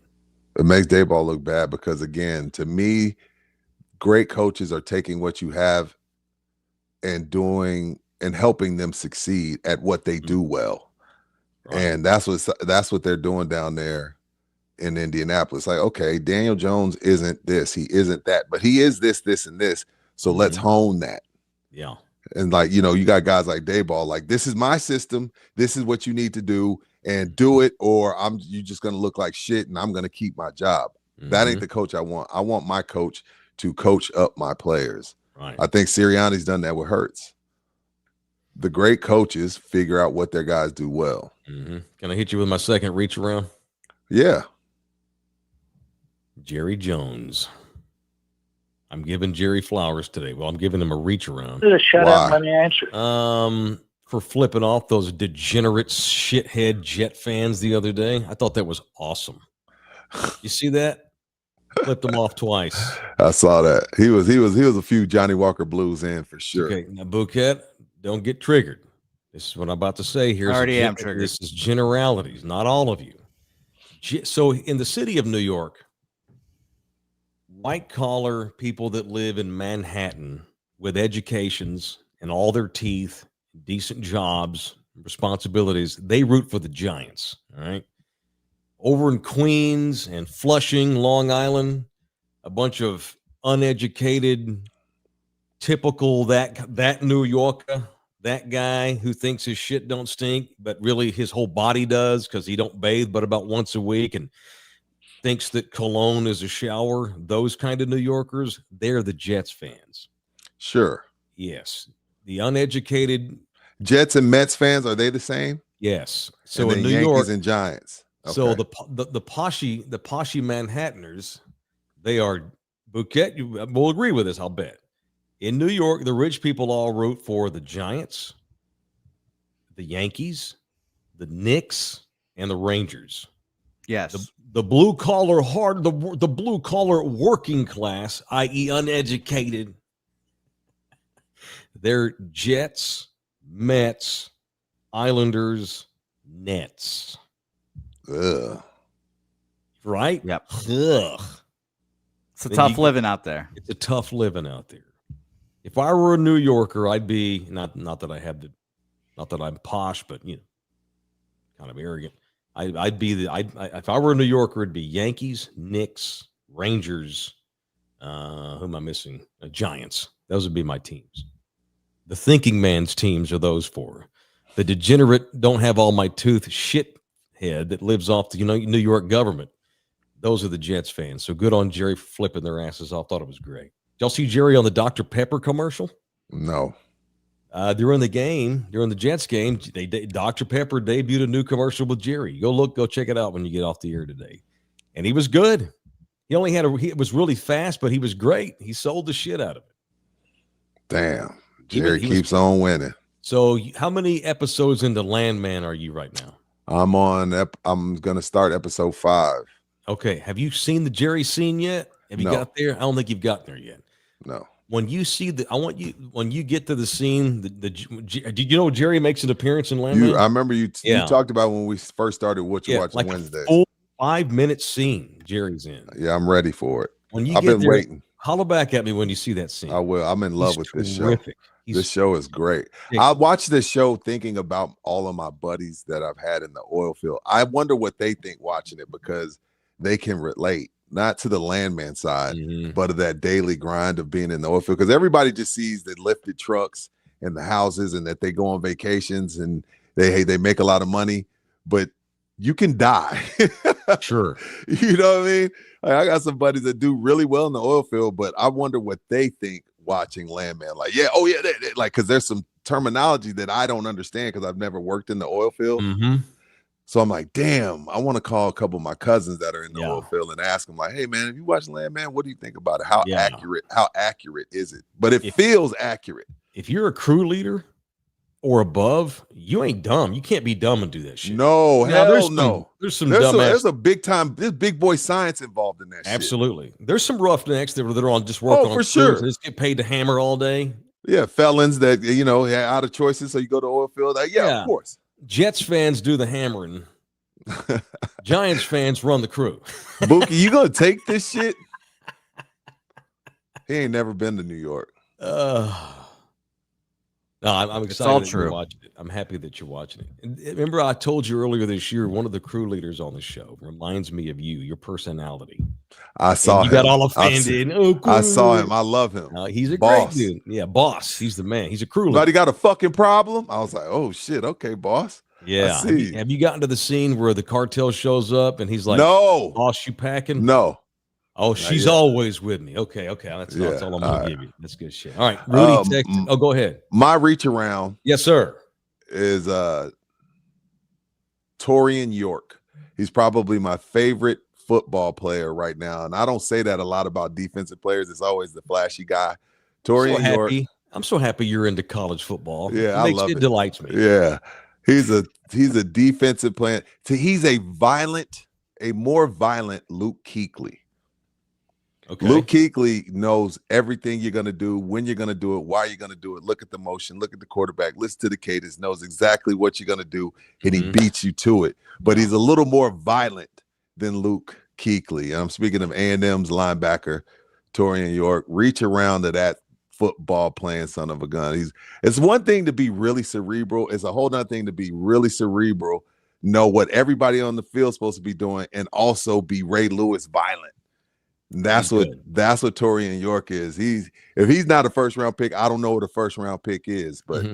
It makes Daboll look bad because, again, to me, great coaches are taking what you have and doing and helping them succeed at what they do well. Right. And that's what they're doing down there in Indianapolis. Like, okay, Daniel Jones isn't this, he isn't that, but he is this, this, and this. So let's hone that. Yeah. And you got guys like Daboll, like, this is my system. This is what you need to do and do it, or you're just going to look like shit and I'm going to keep my job. That ain't the coach I want. I want my coach to coach up my players. Right. I think Sirianni's done that with Hurts. The great coaches figure out what their guys do well. Can I hit you with my second reach around? Yeah. Jerry Jones. I'm giving Jerry flowers today. Well, I'm giving him a reach around. Shut up, let me answer. For flipping off those degenerate shithead Jet fans the other day. I thought that was awesome. You see that? Flipped him off twice. I saw that. He was a few Johnny Walker Blues in for sure. Okay, now Bouquet, don't get triggered. This is what I'm about to say here. I already am triggered. This is generalities, not all of you. So in the city of New York, white collar people that live in Manhattan with educations and all their teeth, decent jobs, responsibilities, they root for the Giants. All right. Over in Queens and Flushing, Long Island, a bunch of uneducated, typical that New Yorker, that guy who thinks his shit don't stink, but really his whole body does because he don't bathe but about once a week and thinks that cologne is a shower. Those kind of New Yorkers, they're the Jets fans. Sure. Yes. The uneducated Jets and Mets fans, are they the same? Yes. So in New York, Yankees and Giants. So the poshy Manhattaners, they are Bouquet. You will agree with this, I'll bet. In New York, the rich people all root for the Giants, the Yankees, the Knicks, and the Rangers. Yes. The blue collar the blue collar working class, i.e., uneducated, they're Jets, Mets, Islanders, Nets. Ugh. Right? Yep. Ugh. It's a tough living out there. It's a tough living out there. If I were a New Yorker, I'd be not that I'm posh, but kind of arrogant. If I were a New Yorker, it'd be Yankees, Knicks, Rangers. Who am I missing? Giants. Those would be my teams. The thinking man's teams are those four. The degenerate, don't have all my tooth shit head that lives off the New York government. Those are the Jets fans. So good on Jerry for flipping their asses off. Thought it was great. Did y'all see Jerry on the Dr. Pepper commercial? No. During the Jets game, Dr. Pepper debuted a new commercial with Jerry. Go check it out when you get off the air today. And he was good. It was really fast, but he was great. He sold the shit out of it. Damn. Jerry keeps on winning. So how many episodes into Landman are you right now? I'm going to start episode 5. Okay. Have you seen the Jerry scene yet? Have you got there? I don't think you've gotten there yet. No. When you see when you get to the scene, did you know Jerry makes an appearance in Landman? I remember you talked about when we first started What You Watch on Wednesdays. A full 5-minute scene Jerry's in. Yeah, I'm ready for it. I've been waiting. Holler back at me when you see that scene. I will. I'm in love with this show. This show is great. Yeah. I watched this show thinking about all of my buddies that I've had in the oil field. I wonder what they think watching it, because they can relate. Not to the landman side, but of that daily grind of being in the oil field. Because everybody just sees the lifted trucks and the houses and that they go on vacations and they make a lot of money, but you can die. Sure. You know what I mean? I got some buddies that do really well in the oil field, but I wonder what they think watching Landman. Like, because there's some terminology that I don't understand because I've never worked in the oil field. So I'm like, damn, I want to call a couple of my cousins that are in the oil field and ask them, like, hey, man, if you watch Landman, what do you think about it? How accurate is it? But it feels accurate. If you're a crew leader or above, you ain't dumb. You can't be dumb and do that shit. No, hell no. There's a big time, there's big boy science involved in that shit. Absolutely. There's some roughnecks that are on just work on for sure. Just get paid to hammer all day. Yeah, felons that, out of choices, so you go to oil field. Of course. Jets fans do the hammering. Giants fans run the crew. Bookie, you gonna take this shit? He ain't never been to New York. No, I'm excited. It's all that true. You're watching it. I'm happy that you're watching it. And remember, I told you earlier this year, one of the crew leaders on the show reminds me of you, your personality. I saw him. You got all offended. I saw him. I love him. He's a boss. Great dude. Yeah, boss. He's the man. He's a crew leader. But he got a fucking problem. I was like, oh shit. Okay, boss. Yeah. Have you gotten to the scene where the cartel shows up and he's like, no, boss, you packing? No. Oh, she's always with me. Okay. That's all I'm going to give you. That's good shit. All right. Rudy, go ahead. My reach around. Yes, sir. Is Torian York. He's probably my favorite football player right now. And I don't say that a lot about defensive players. It's always the flashy guy. Torian York. I'm so happy you're into college football. Yeah, I love it. It delights me. Yeah. He's a defensive player. He's a more violent Luke Kuechly. Okay. Luke Kuechly knows everything you're going to do, when you're going to do it, why you're going to do it. Look at the motion, look at the quarterback, listen to the cadence, knows exactly what you're going to do, and he beats you to it. But he's a little more violent than Luke Kuechly. And I'm speaking of A&M's linebacker, Torian York. Reach around to that football playing son of a gun. It's one thing to be really cerebral. It's a whole nother thing to be really cerebral, know what everybody on the field is supposed to be doing, and also be Ray Lewis violent. And that's what Torian York is. If he's not a first round pick, I don't know what a first round pick is. But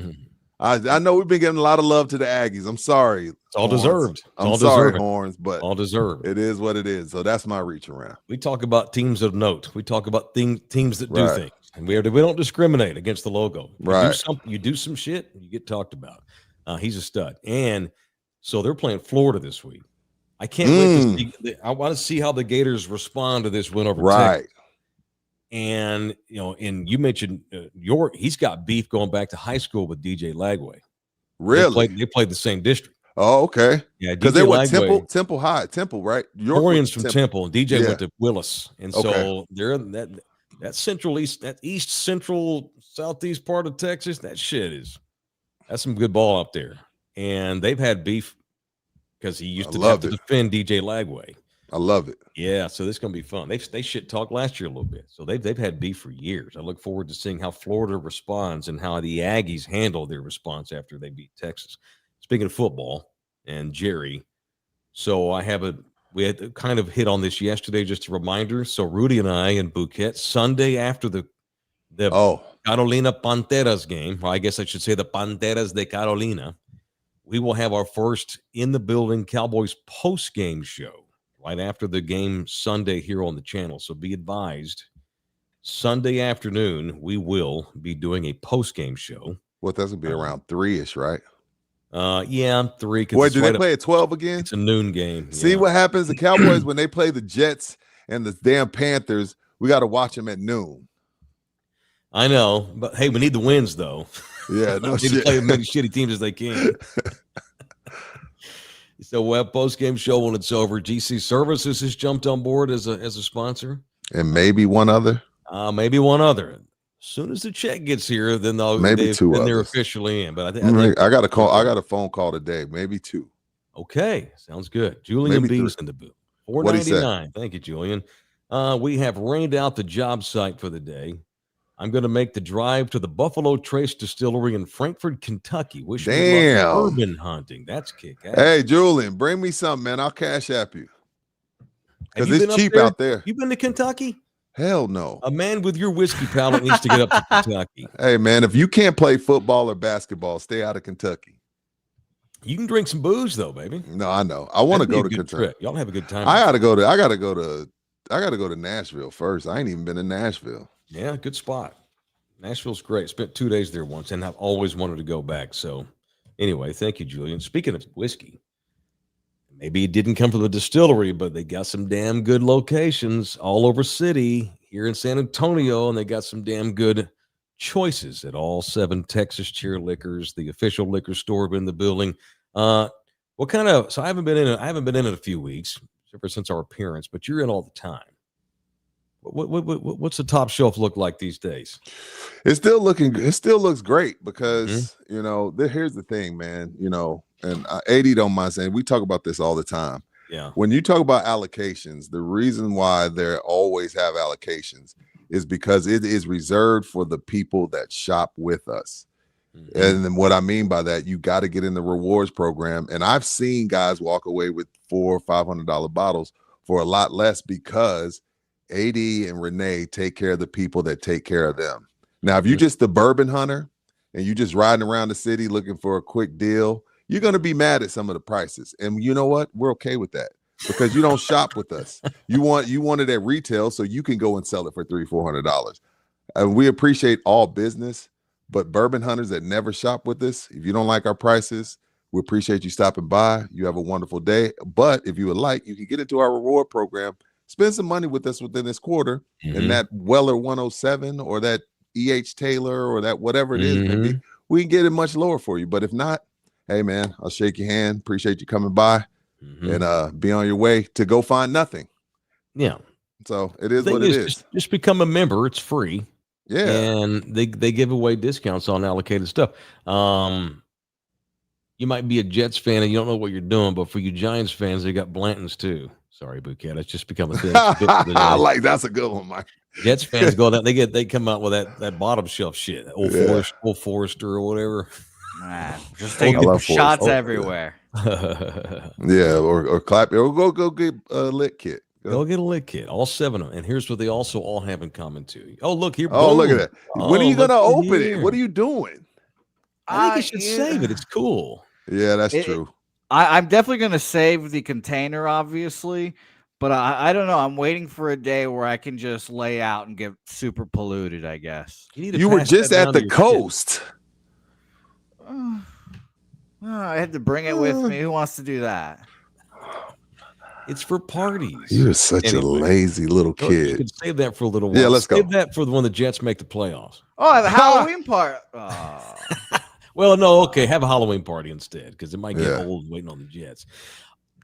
I know we've been giving a lot of love to the Aggies. I'm sorry. It's all deserved. I'm sorry, Horns, but all deserved. It is what it is. So that's my reach around. We talk about teams of note. We talk about teams that do things. And we don't discriminate against the logo. You do some shit, you get talked about. He's a stud. And so they're playing Florida this week. I can't wait to see. I want to see how the Gators respond to this win over Texas. And and you mentioned he's got beef going back to high school with DJ Lagway. Really? They played the same district. Oh, okay. Yeah, because they were Temple High, right? Torian's from Temple, and DJ went to Willis, and so they're in that central east, that east central southeast part of Texas. That's some good ball up there, and they've had beef because he used to have to defend DJ Lagway. I love it. Yeah, so this is gonna be fun. They shit talked last year a little bit, so they've had beef for years. I look forward to seeing how Florida responds and how the Aggies handle their response after they beat Texas. Speaking of football and Jerry, so we had kind of hit on this yesterday, just a reminder. So Rudy and I and Bouquet, Sunday after the Carolina Panteras game, or I guess I should say the Panteras de Carolina, we will have our first in the building Cowboys post-game show right after the game Sunday here on the channel. So be advised, Sunday afternoon, we will be doing a post-game show. Well, that's going to be around 3-ish, right? 3. Boy, do they play at 12 again? It's a noon game. See what happens? The Cowboys, when they play the Jets and the damn Panthers, we got to watch them at noon. I know, but hey, we need the wins, though. Yeah, no shit. Need to play as many shitty teams as they can. So we'll have post-game show when it's over. GC Services has jumped on board as a sponsor. And maybe one other. Maybe one other. As soon as the check gets here, then they're officially in. But I think I got a call. I got a phone call today. Maybe 2. Okay, sounds good. Julian B's in the booth. $4.99. Thank you, Julian. We have rained out the job site for the day. I'm going to make the drive to the Buffalo Trace Distillery in Frankfort, Kentucky. Wish me luck urban hunting. That's kick-ass. Hey, Julian, bring me something, man. I'll cash app you. Because it's cheap out there. You been to Kentucky? Hell no. A man with your whiskey palate needs to get up to Kentucky. Hey, man, if you can't play football or basketball, stay out of Kentucky. You can drink some booze, though, baby. No, I know. I want to go to Kentucky. Trip. Y'all have a good time. I gotta go to Nashville first. I ain't even been in Nashville. Yeah, good spot. Nashville's great. Spent 2 days there once, and I've always wanted to go back. So, anyway, thank you, Julian. Speaking of whiskey, maybe it didn't come from the distillery, but they got some damn good locations all over city here in San Antonio, and they got some damn good choices at all 7 Texas Cheer Liquors, the official liquor store in the building. So I haven't been in it a few weeks, ever since our appearance, but you're in all the time. What's the top shelf look like these days? It still looks great because here's the thing, man. And 80 don't mind saying, we talk about this all the time. Yeah. When you talk about allocations, the reason why they always have allocations is because it is reserved for the people that shop with us. Mm-hmm. And then what I mean by that, you got to get in the rewards program. And I've seen guys walk away with $400 or $500 bottles for a lot less because AD and Renee take care of the people that take care of them. Now, if you're just the bourbon hunter and you're just riding around the city looking for a quick deal, you're going to be mad at some of the prices. And you know what? We're okay with that because you don't shop with us. You want it at retail so you can go and sell it for $300-400. And we appreciate all business, but bourbon hunters that never shop with us, if you don't like our prices, we appreciate you stopping by. You have a wonderful day. But if you would like, you can get into our reward program. Spend some money with us within this quarter, and that Weller 107 or that E.H. Taylor or that whatever it is, maybe we can get it much lower for you. But if not, hey, man, I'll shake your hand. Appreciate you coming by and be on your way to go find nothing. Yeah. So it is what it is. Just become a member. It's free. Yeah. And they give away discounts on allocated stuff. You might be a Jets fan and you don't know what you're doing, but for you Giants fans, they got Blanton's too. Sorry, Bouquet. It's just become a thing. That's a good one, Mike. Jets fans go down. They come out with that bottom shelf shit. Old Forester or whatever. Man, just taking shots everywhere. Yeah, or clap or go get a lit kit. Go get a lit kit. All 7 of them. And here's what they also all have in common too. Oh, look here. Oh, look at that. When are you gonna open it? What are you doing? I think you should save it. It's cool. Yeah, that's true. I'm definitely going to save the container, obviously, but I don't know. I'm waiting for a day where I can just lay out and get super polluted, I guess. You were just at the coast. I had to bring it with me. Who wants to do that? It's for parties. You're such a lazy little kid. You can save that for a little while. Yeah, let's save go. that for when the Jets make the playoffs. Oh, the Halloween part. Oh. Well, no, okay. Have a Halloween party instead because it might get old waiting on the Jets.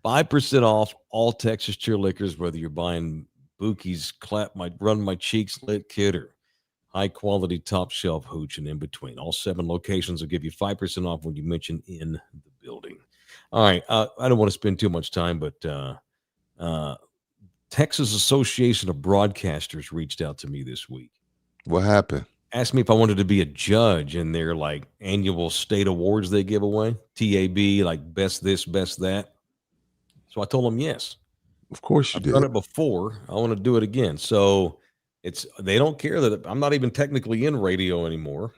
5% off all Texas cheer liquors, whether you're buying Bookies, Run My Cheeks Lit Kid, or high-quality top-shelf hooch and in between. All 7 locations will give you 5% off when you mention in the building. All right. I don't want to spend too much time, but Texas Association of Broadcasters reached out to me this week. What happened? Asked me if I wanted to be a judge in their annual state awards they give away. TAB, best this, best that. So I told them yes. Of course you did. I've done it before. I want to do it again. So they don't care that I'm not even technically in radio anymore.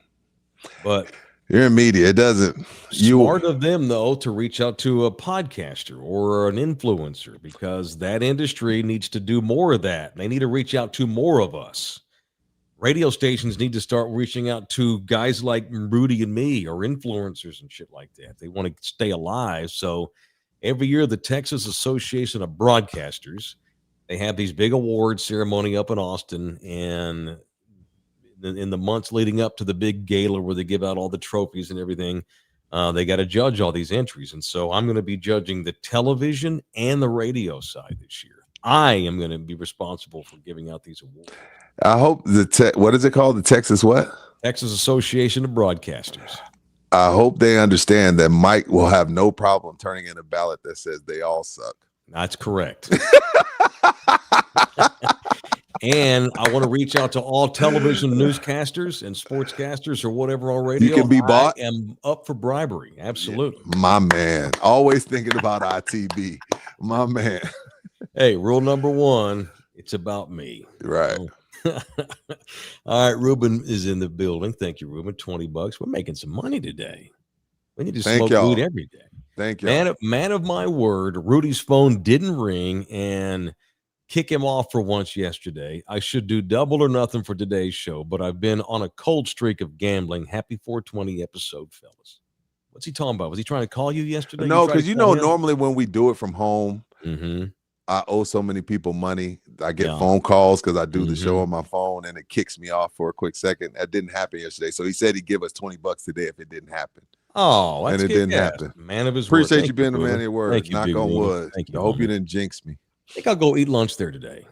But you're in media. It doesn't. Smart of them, though, to reach out to a podcaster or an influencer because that industry needs to do more of that. They need to reach out to more of us. Radio stations need to start reaching out to guys like Rudy and me or influencers and shit like that. They want to stay alive. So every year, the Texas Association of Broadcasters, they have these big award ceremony up in Austin, and in the months leading up to the big gala where they give out all the trophies and everything, they got to judge all these entries. And so I'm going to be judging the television and the radio side this year. I am going to be responsible for giving out these awards. I hope what is it called? The Texas what? Texas Association of Broadcasters. I hope they understand that Mike will have no problem turning in a ballot that says they all suck. That's correct. And I want to reach out to all television newscasters and sportscasters or whatever on radio. You can be bought. I am up for bribery. Absolutely. My man. Always thinking about ITB. My man. Hey, rule number 1, it's about me. Right. All right, Ruben is in the building. Thank you, Ruben. $20. We're making some money today. We need to smoke weed every day. Thank you. Man of my word, Rudy's phone didn't ring and kick him off for once yesterday. I should do double or nothing for today's show, but I've been on a cold streak of gambling. Happy 420 episode, fellas. What's he talking about? Was he trying to call you yesterday? No, because normally when we do it from home, mm-hmm. I owe so many people money. I get phone calls because I do the show on my phone, and it kicks me off for a quick second. That didn't happen yesterday. So he said he'd give us $20 today if it didn't happen. Oh, that's and it didn't happen. Man of his word. Appreciate you being a man of your word. Knock on wood. Thank you. I hope you didn't jinx me. I think I'll go eat lunch there today.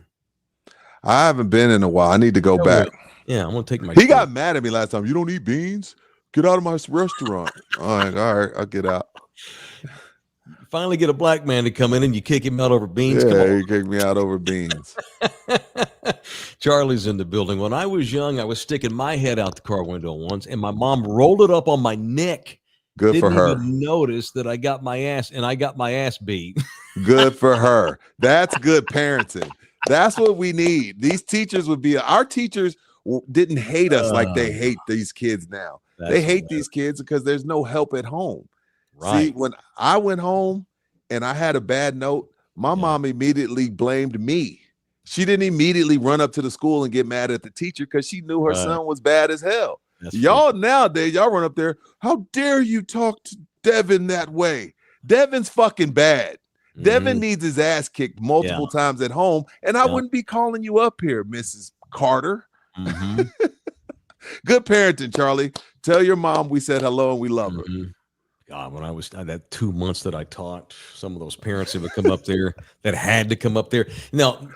I haven't been in a while. I need to go back. Yeah, I'm gonna take my. He got mad at me last time. You don't eat beans? Get out of my restaurant. All right, I'll get out. You finally get a black man to come in and you kick him out over beans. Yeah, he kicked me out over beans. Charlie's in the building. When I was young, I was sticking my head out the car window once, and my mom rolled it up on my neck. Good for her. Didn't even notice that I got my ass beat. Good for her. That's good parenting. That's what we need. These teachers our teachers didn't hate us like they hate these kids now. They hate these kids because there's no help at home. Right. See, when I went home and I had a bad note, my mom immediately blamed me. She didn't immediately run up to the school and get mad at the teacher because she knew her son was bad as hell. Y'all nowadays, y'all run up there. How dare you talk to Devin that way? Devin's fucking bad. Devin needs his ass kicked multiple times at home, and I wouldn't be calling you up here, Mrs. Carter. Mm-hmm. Good parenting, Charlie. Tell your mom we said hello and we love her. God, when I was that 2 months that I taught, some of those parents that would come up there that had to come up there. Now,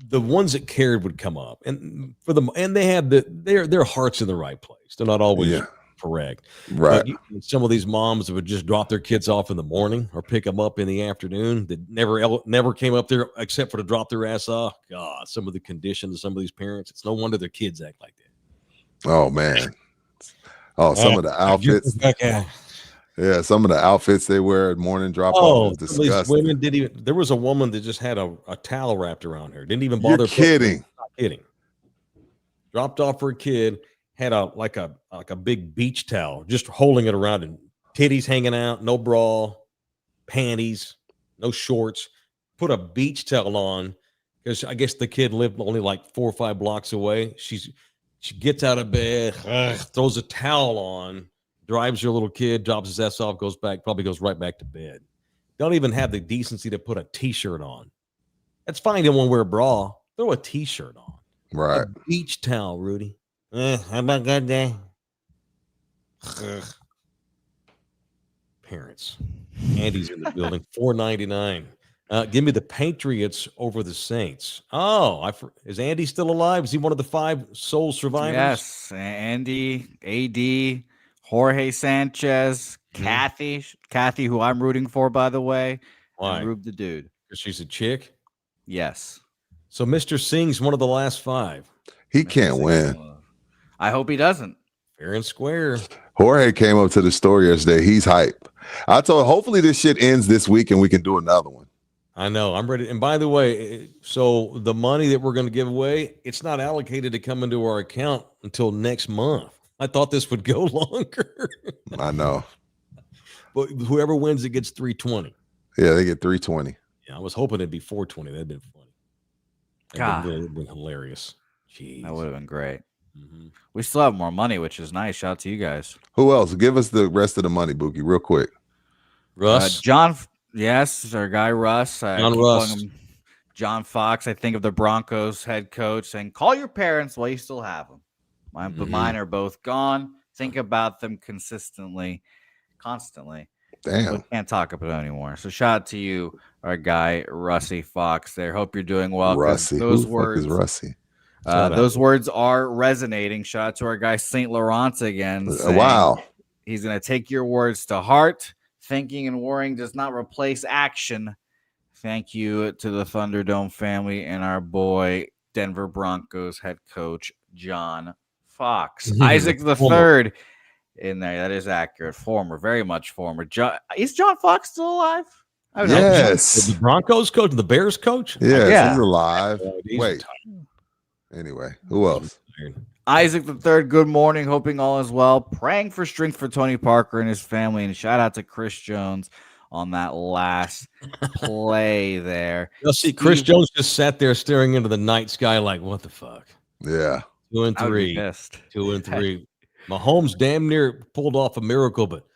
the ones that cared would come up, and for them, and they had their hearts in the right place. They're not always correct, right? But some of these moms would just drop their kids off in the morning or pick them up in the afternoon. That never came up there except for to drop their ass off. God, some of the conditions of some of these parents. It's no wonder their kids act like that. Oh man. Oh, some of the outfits. Yeah, some of the outfits they wear at morning drop off is disgusting. Women didn't even. There was a woman that just had a towel wrapped around her. Didn't even bother. You're kidding. Not kidding. Dropped off her kid. Had a big beach towel, just holding it around, and titties hanging out, no bra, panties, no shorts. Put a beach towel on because I guess the kid lived only like 4 or 5 blocks away. She gets out of bed, throws a towel on, drives her little kid, drops his ass off, probably goes right back to bed. don't even have the decency to put a T-shirt on. That's fine. You don't want to wear a bra. Throw a T-shirt on. Right. A beach towel, Rudy. How about that day? Parents. Andy's in the building. $4.99. Give me the Patriots over the Saints. Oh, is Andy still alive? Is he one of the 5 sole survivors? Yes, Andy, AD, Jorge Sanchez, Kathy, who I'm rooting for, by the way. Why? And Rube the dude. Because she's a chick? Yes. So Mr. Singh's one of the last 5. He can't win. I hope he doesn't. Fair and square. Jorge came up to the store yesterday. He's hype. I told hopefully this shit ends this week and we can do another one. I know. I'm ready. And by the way, so the money that we're going to give away, it's not allocated to come into our account until next month. I thought this would go longer. I know. But whoever wins it gets $320. Yeah, they get $320. Yeah, I was hoping it'd be $420. That'd been funny. That'd been hilarious. Jeez. That would have been great. Mm-hmm. We still have more money, which is nice. Shout out to you guys. Who else? Give us the rest of the money, Bookie, real quick. Russ. John. Yes, our guy Russ. John Fox, I think of the Broncos head coach, saying, call your parents while you still have them. But mine are both gone. Think about them constantly. Damn. We can't talk about it anymore. So shout out to you, our guy Russie Fox there. Hope you're doing well. Russie. Those Who words, the fuck is Russie? Those words are resonating. Shout out to our guy St. Laurent again. Wow. He's going to take your words to heart. Thinking and worrying does not replace action. Thank you to the Thunderdome family and our boy Denver Broncos head coach John Fox. Isaac the third in there. That is accurate. Very much former. Is John Fox still alive? Yes. The Broncos coach, the Bears coach? Yeah. He's alive. Wait. Anyway, who else? Isaac the third, good morning. Hoping all is well. Praying for strength for Tony Parker and his family. And shout out to Chris Jones on that last play there. You'll see Chris Jones just sat there staring into the night sky like, what the fuck? Yeah. 2 and 3. 2 and 3. Mahomes damn near pulled off a miracle, but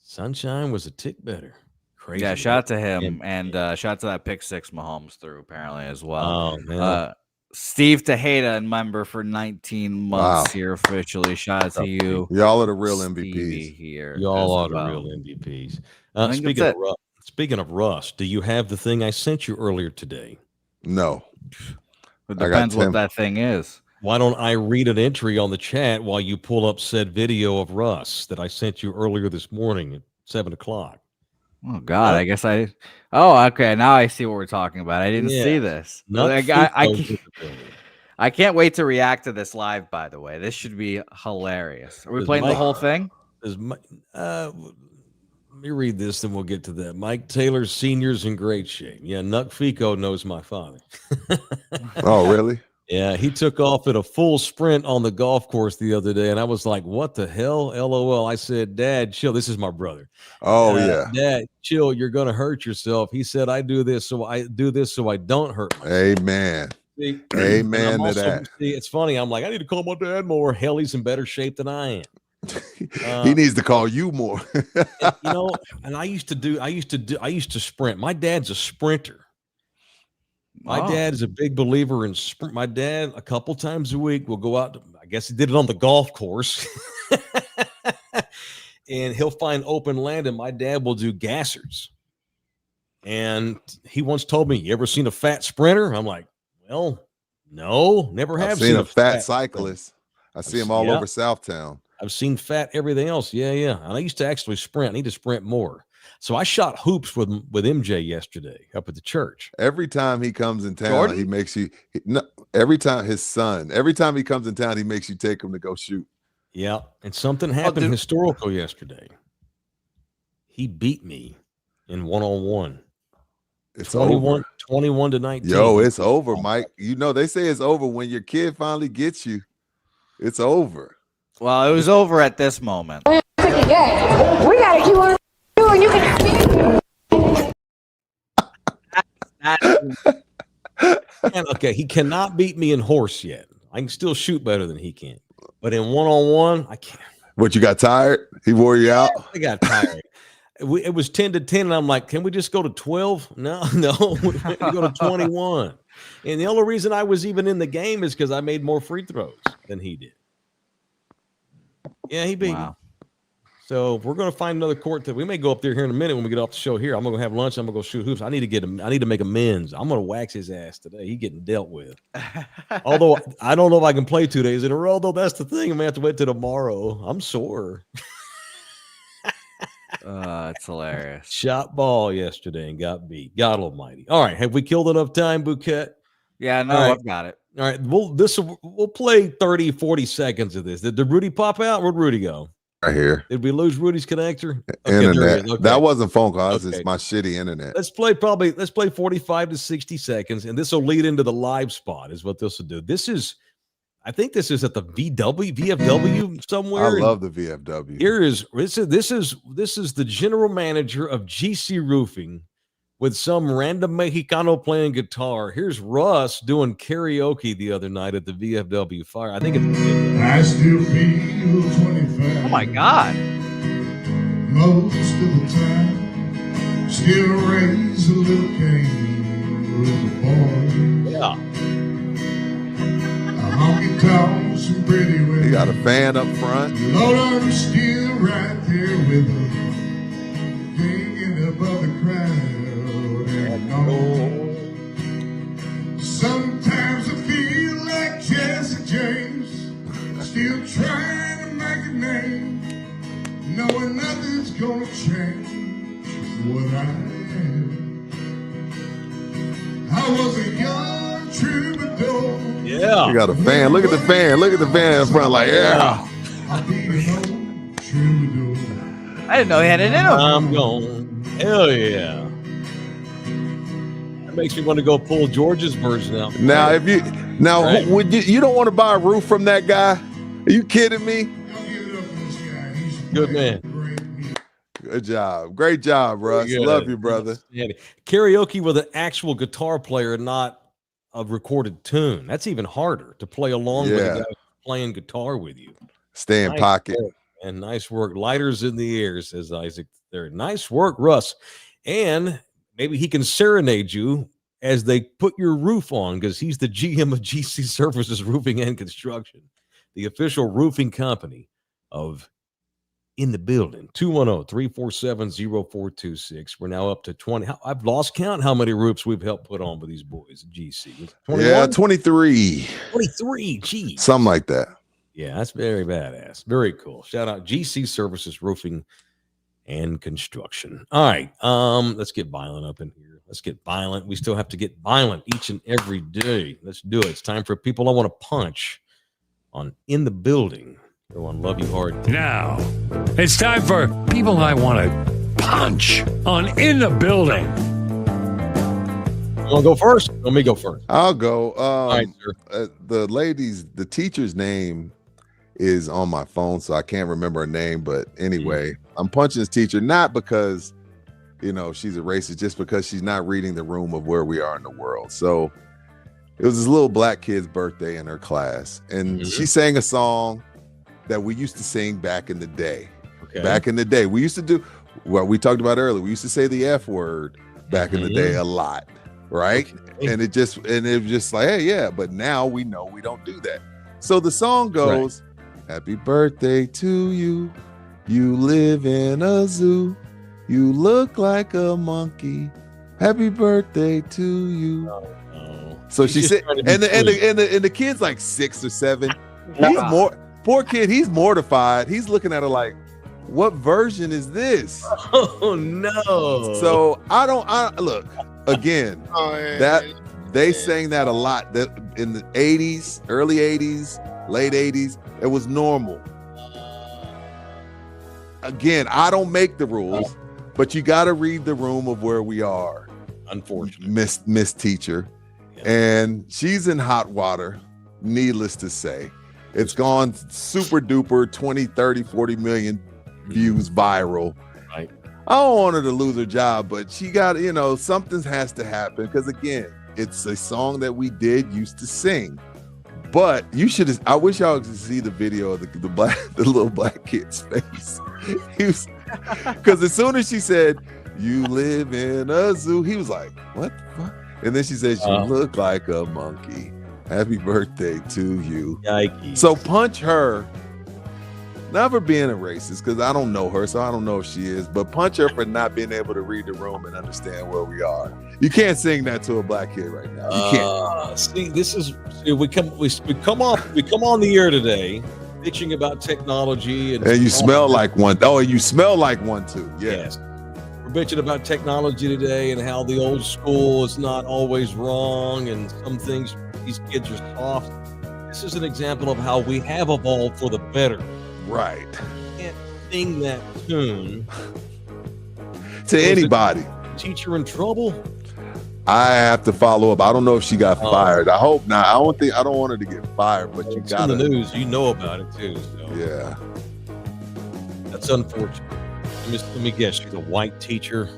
Sunshine was a tick better. Crazy. Yeah, shout out to him. And shout out to that pick six Mahomes threw apparently as well. Oh, man. Steve Tejeda, member for 19 months here officially. Shout out to you. Y'all are the real Stevie MVPs. here. Y'all are the real MVPs. Speaking of Russ, do you have the thing I sent you earlier today? No. It depends what that thing is. Why don't I read an entry on the chat while you pull up said video of Russ that I sent you earlier this morning at 7 o'clock? Oh, God, I guess I... Oh, okay, now I see what we're talking about. I didn't see this. I can't wait to react to this live, by the way. This should be hilarious. Are we playing the whole thing? Let me read this, then we'll get to that. Mike Taylor Sr.'s in great shape. Yeah, Nuck Fico knows my father. Oh, really? Yeah, he took off at a full sprint on the golf course the other day, and I was like, what the hell? LOL. I said, Dad, chill. This is my brother. Oh, yeah. Dad, chill. You're going to hurt yourself. He said, I do this so I don't hurt myself. Amen. See, Amen to that. See, it's funny. I'm like, I need to call my dad more. Hell, he's in better shape than I am. He needs to call you more. And I used to sprint. My dad's a sprinter. My dad is a big believer in sprint. My dad, a couple times a week, will go out. I guess he did it on the golf course. And he'll find open land, and my dad will do gassers. And he once told me, you ever seen a fat sprinter? I'm like, well, no, never have seen a fat cyclist. I see him all over Southtown. I've seen fat everything else. Yeah. And I used to actually sprint. I need to sprint more. So I shot hoops with MJ yesterday up at the church. Every time he comes in town, he makes you. Every time he comes in town, he makes you take him to go shoot. Yeah, and something happened historical yesterday. He beat me in 1-on-1. It's 21 to 19. Yo, it's over, Mike. You know they say it's over when your kid finally gets you. It's over. Well, it was over at this moment. We gotta keep on doing. You can. Okay, he cannot beat me in horse yet. I can still shoot better than he can, but in 1-on-1, I can't. What, you got tired? He wore you out? I got tired. it was 10-10, and I'm like, can we just go to 12? No, we had to go to 21. And the only reason I was even in the game is because I made more free throws than he did. Yeah, he beat me. So we're going to find another court that we may go up there here in a minute when we get off the show here. I'm going to have lunch. I'm going to go shoot hoops. I need to make amends. I'm going to wax his ass today. He's getting dealt with. Although I don't know if I can play 2 days in a row, though. That's the thing. I'm going to have to wait till tomorrow. I'm sore. It's hilarious. Shot ball yesterday and got beat. God almighty. All right. Have we killed enough time, Bouquet? Yeah, no, right. I've got it. All right. We'll play 30, 40 seconds of this. Did Rudy pop out? Where'd Rudy go? Right here. Did we lose Rudy's connector? Okay, internet. Okay. That wasn't phone calls. It's my shitty internet. Let's play 45 to 60 seconds, and this will lead into the live spot is what this will do. I think this is at the VFW somewhere. I love the VFW. This is the general manager of GC Roofing with some random Mexicano playing guitar. Here's Russ doing karaoke the other night at the VFW Fire. I think it's I still feel 25. Oh my God. Most of the time, still raise a little cane with the boy. Yeah. A honky tonk, some pretty women. You got a fan up front. Lord, I'm still right there with her, hanging above the crowd. Sometimes I feel like Jesse James, still trying to make a name, knowing nothing's gonna change what I am. I was a young troubadour. Yeah. You got a fan. Look at the fan. Look at the fan in front. Like, yeah. I'll be an old troubadour. I didn't know he had it in him. I'm going. Hell yeah. Makes me want to go pull George's version out. Now, right? Would you don't want to buy a roof from that guy? Are you kidding me? Good man. Good job. Great job, Russ. Love you, brother. Karaoke with an actual guitar player, not a recorded tune. That's even harder to play along with a guy playing guitar with you. Stay in pocket. And nice work. Lighters in the air, says Isaac there. Nice work, Russ. And maybe he can serenade you as they put your roof on because he's the GM of GC Services Roofing and Construction, the official roofing company of In the Building. 210-347-0426. We're now up to 20. I've lost count how many roofs we've helped put on with these boys at GC. 21? Yeah, 23. 23, geez. Something like that. Yeah, that's very badass. Very cool. Shout out GC Services Roofing and Construction. All right, let's get violent up in here. Let's get violent. We still have to get violent each and every day. Let's do it. It's time for people I want to punch on In the Building. Everyone, love you hard. Now, it's time for people I want to punch on In the Building. You want to go first? Let me go first. I'll go. All right, sir. The teacher's name is on my phone, so I can't remember her name. But anyway, I'm punching this teacher, not because, she's a racist, just because she's not reading the room of where we are in the world. So it was this little black kid's birthday in her class, and she sang a song that we used to sing back in the day. Okay. Back in the day, we used to do what we talked about earlier. We used to say the F word back in the day a lot, right? Okay. And it was just like, hey, yeah, but now we know we don't do that. So the song goes, happy birthday to you. You live in a zoo. You look like a monkey. Happy birthday to you. No. So she said, and the kid's like 6 or 7. Poor kid, he's mortified. He's looking at her like, what version is this? Oh no. So look again, that they sang that a lot, that in the 80s, early 80s, late 80s, it was normal. Again, I don't make the rules, but you got to read the room of where we are. Unfortunately, Miss Teacher. Yeah. And she's in hot water, needless to say. It's gone super duper 20, 30, 40 million views viral. Right. I don't want her to lose her job, but she got, something has to happen because, again, it's a song that we used to sing. But I wish y'all could see the video of the little black kid's face. Because as soon as she said, "You live in a zoo," he was like, "What the fuck?" And then she says, "You look like a monkey. Happy birthday to you." Yikes. So punch her, not for being a racist, because I don't know her, so I don't know if she is, but punch her for not being able to read the room and understand where we are. You can't sing that to a black kid right now. You can't. We come on the air today bitching about technology and you smell like one. Oh, and you smell like one too. Yes. We're bitching about technology today and how the old school is not always wrong and some things these kids are soft. This is an example of how we have evolved for the better. Right. You can't sing that tune to anybody. Teacher in trouble? I have to follow up. I don't know if she got fired. I hope not. I don't want her to get fired, but you got in the news. You know about it too. So. Yeah. That's unfortunate. Let me guess. She's a white teacher.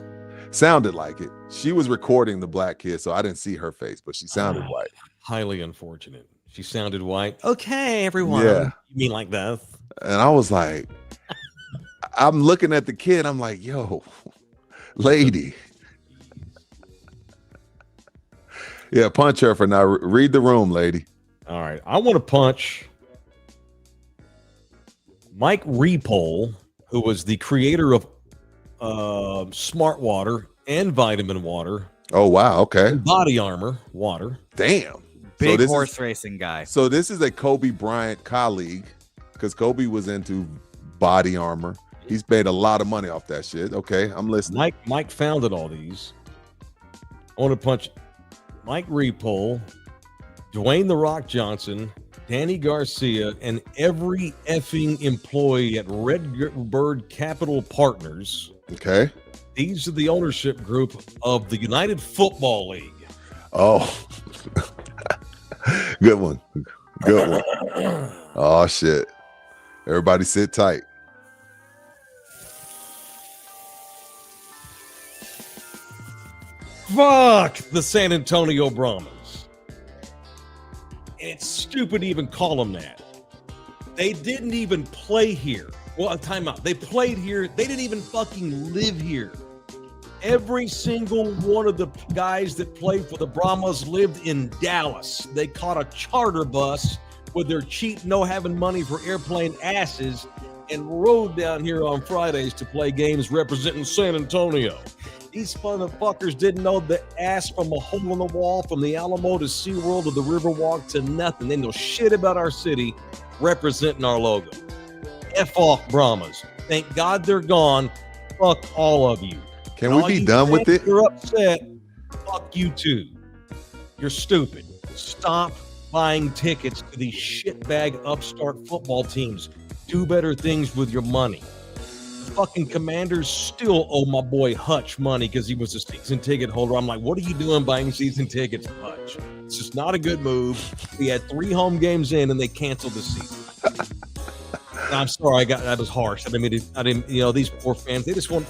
Sounded like it. She was recording the black kid, so I didn't see her face, but she sounded white. Highly unfortunate. She sounded white. Okay, everyone. Yeah. You mean like that? And I was like, I'm looking at the kid. I'm like, yo, lady. Yeah, punch her for now. Read the room, lady. All right. I want to punch Mike Repole, who was the creator of Smart Water and Vitamin Water. Oh, wow. Okay. And Body Armor Water. Damn. Big horse racing guy. So this is a Kobe Bryant colleague because Kobe was into body armor. He's paid a lot of money off that shit. Okay, I'm listening. Mike founded all these. I want to punch Mike Repole, Dwayne "The Rock" Johnson, Danny Garcia, and every effing employee at Redbird Capital Partners. Okay. These are the ownership group of the United Football League. Oh, good one. Good one. Oh, shit. Everybody sit tight. Fuck the San Antonio Brahmas. And it's stupid to even call them that. They didn't even play here. Well, time out. They played here. They didn't even fucking live here. Every single one of the guys that played for the Brahmas lived in Dallas. They caught a charter bus with their cheap, no having money for airplane asses and rode down here on Fridays to play games representing San Antonio. These motherfuckers didn't know the ass from a hole in the wall, from the Alamo to SeaWorld to the Riverwalk to nothing. They know shit about our city representing our logo. F off Brahmas. Thank God they're gone. Fuck all of you. Can we be done with it? You're upset. Fuck you too. You're stupid. Stop buying tickets to these shitbag upstart football teams. Do better things with your money. The fucking Commanders still owe my boy Hutch money because he was a season ticket holder. I'm like, what are you doing buying season tickets, Hutch? It's just not a good move. We had 3 home games in and they canceled the season. I'm sorry, that was harsh. I didn't, these poor fans, they just want,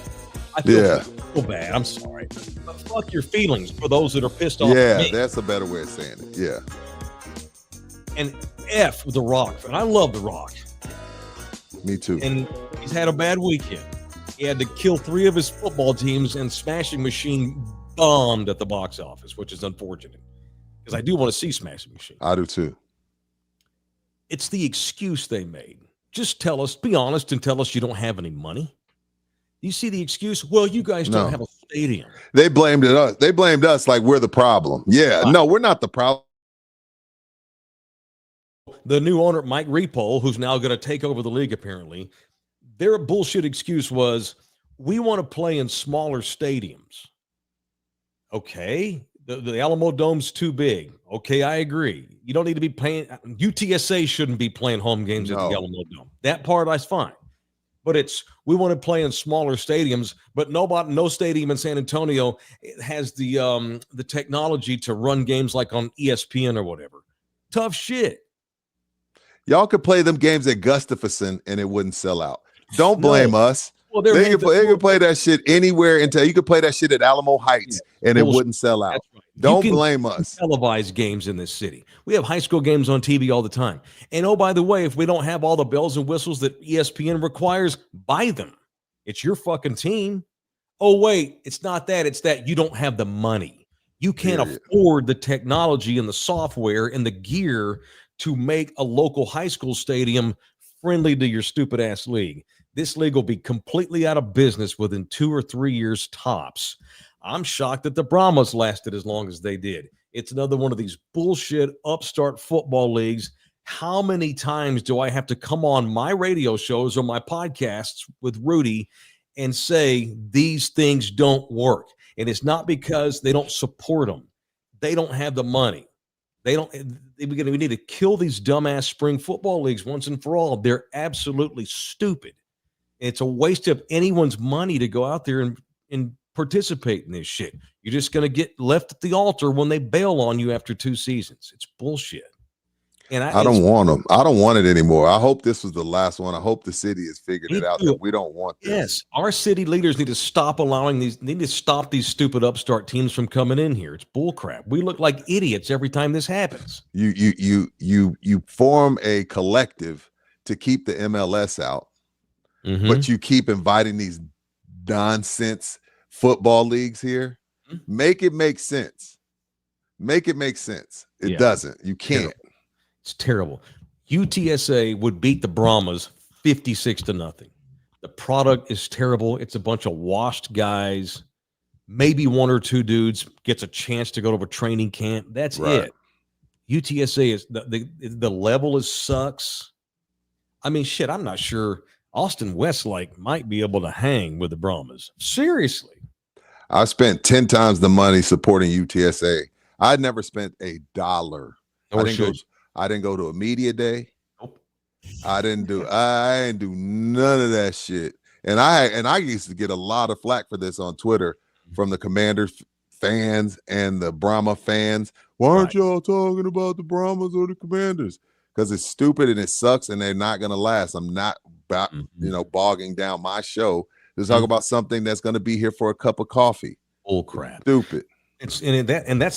I feel so bad. I'm sorry. But fuck your feelings for those that are pissed off. Yeah, at me. that's a better way of saying it. Yeah. And F with The Rock. And I love The Rock. Me too. And he's had a bad weekend. He had to kill 3 of his football teams, and Smashing Machine bombed at the box office, which is unfortunate. Because I do want to see Smashing Machine. I do too. It's the excuse they made. Just tell us, be honest, and tell us you don't have any money. You see the excuse? Well, you guys don't have a stadium. They blamed us. They blamed us like we're the problem. Yeah, no, we're not the problem. The new owner, Mike Repole, who's now going to take over the league, apparently, their bullshit excuse was, we want to play in smaller stadiums. Okay. The Alamo Dome's too big. Okay, I agree. You don't need to be playing. UTSA shouldn't be playing home games at the Alamo Dome. That part, that's fine. But we want to play in smaller stadiums, but no stadium in San Antonio has the technology to run games like on ESPN or whatever. Tough shit. Y'all could play them games at Gustafson and it wouldn't sell out. Don't blame us. Well, they could play that shit anywhere until you could play that shit at Alamo Heights and it wouldn't sell out. Right. Don't blame us. Televise games in this city. We have high school games on TV all the time. And oh, by the way, if we don't have all the bells and whistles that ESPN requires, buy them. It's your fucking team. Oh, wait, it's not that. It's that you don't have the money. You can't afford the technology and the software and the gear to make a local high school stadium friendly to your stupid ass league. This league will be completely out of business within 2 or 3 years tops. I'm shocked that the Brahmas lasted as long as they did. It's another one of these bullshit upstart football leagues. How many times do I have to come on my radio shows or my podcasts with Rudy and say these things don't work? And it's not because they don't support them. They don't have the money. We need to kill these dumbass spring football leagues once and for all. They're absolutely stupid. It's a waste of anyone's money to go out there and participate in this shit. You're just going to get left at the altar when they bail on you after 2 seasons. It's bullshit. And I don't want them. I don't want it anymore. I hope this was the last one. I hope the city has figured it out that we don't want this. Yes, our city leaders need to stop stop these stupid upstart teams from coming in here. It's bullcrap. We look like idiots every time this happens. You form a collective to keep the MLS out, but you keep inviting these nonsense football leagues here. Make it make sense. Make it make sense. It doesn't. You can't. It's terrible. UTSA would beat the Brahmas 56-0. The product is terrible. It's a bunch of washed guys. Maybe 1 or 2 dudes gets a chance to go to a training camp. That's it. UTSA is the level sucks. I mean, shit, I'm not sure Austin Westlake might be able to hang with the Brahmas. Seriously. I spent 10 times the money supporting UTSA. I'd never spent $1. I didn't go to a media day. Nope. I didn't do none of that shit. And I used to get a lot of flack for this on Twitter from the Commanders fans and the Brahma fans. Why aren't y'all talking about the Brahmas or the Commanders? Because it's stupid and it sucks and they're not going to last. I'm not about, bogging down my show to talk about something that's going to be here for a cup of coffee. Bull crap. Stupid. That's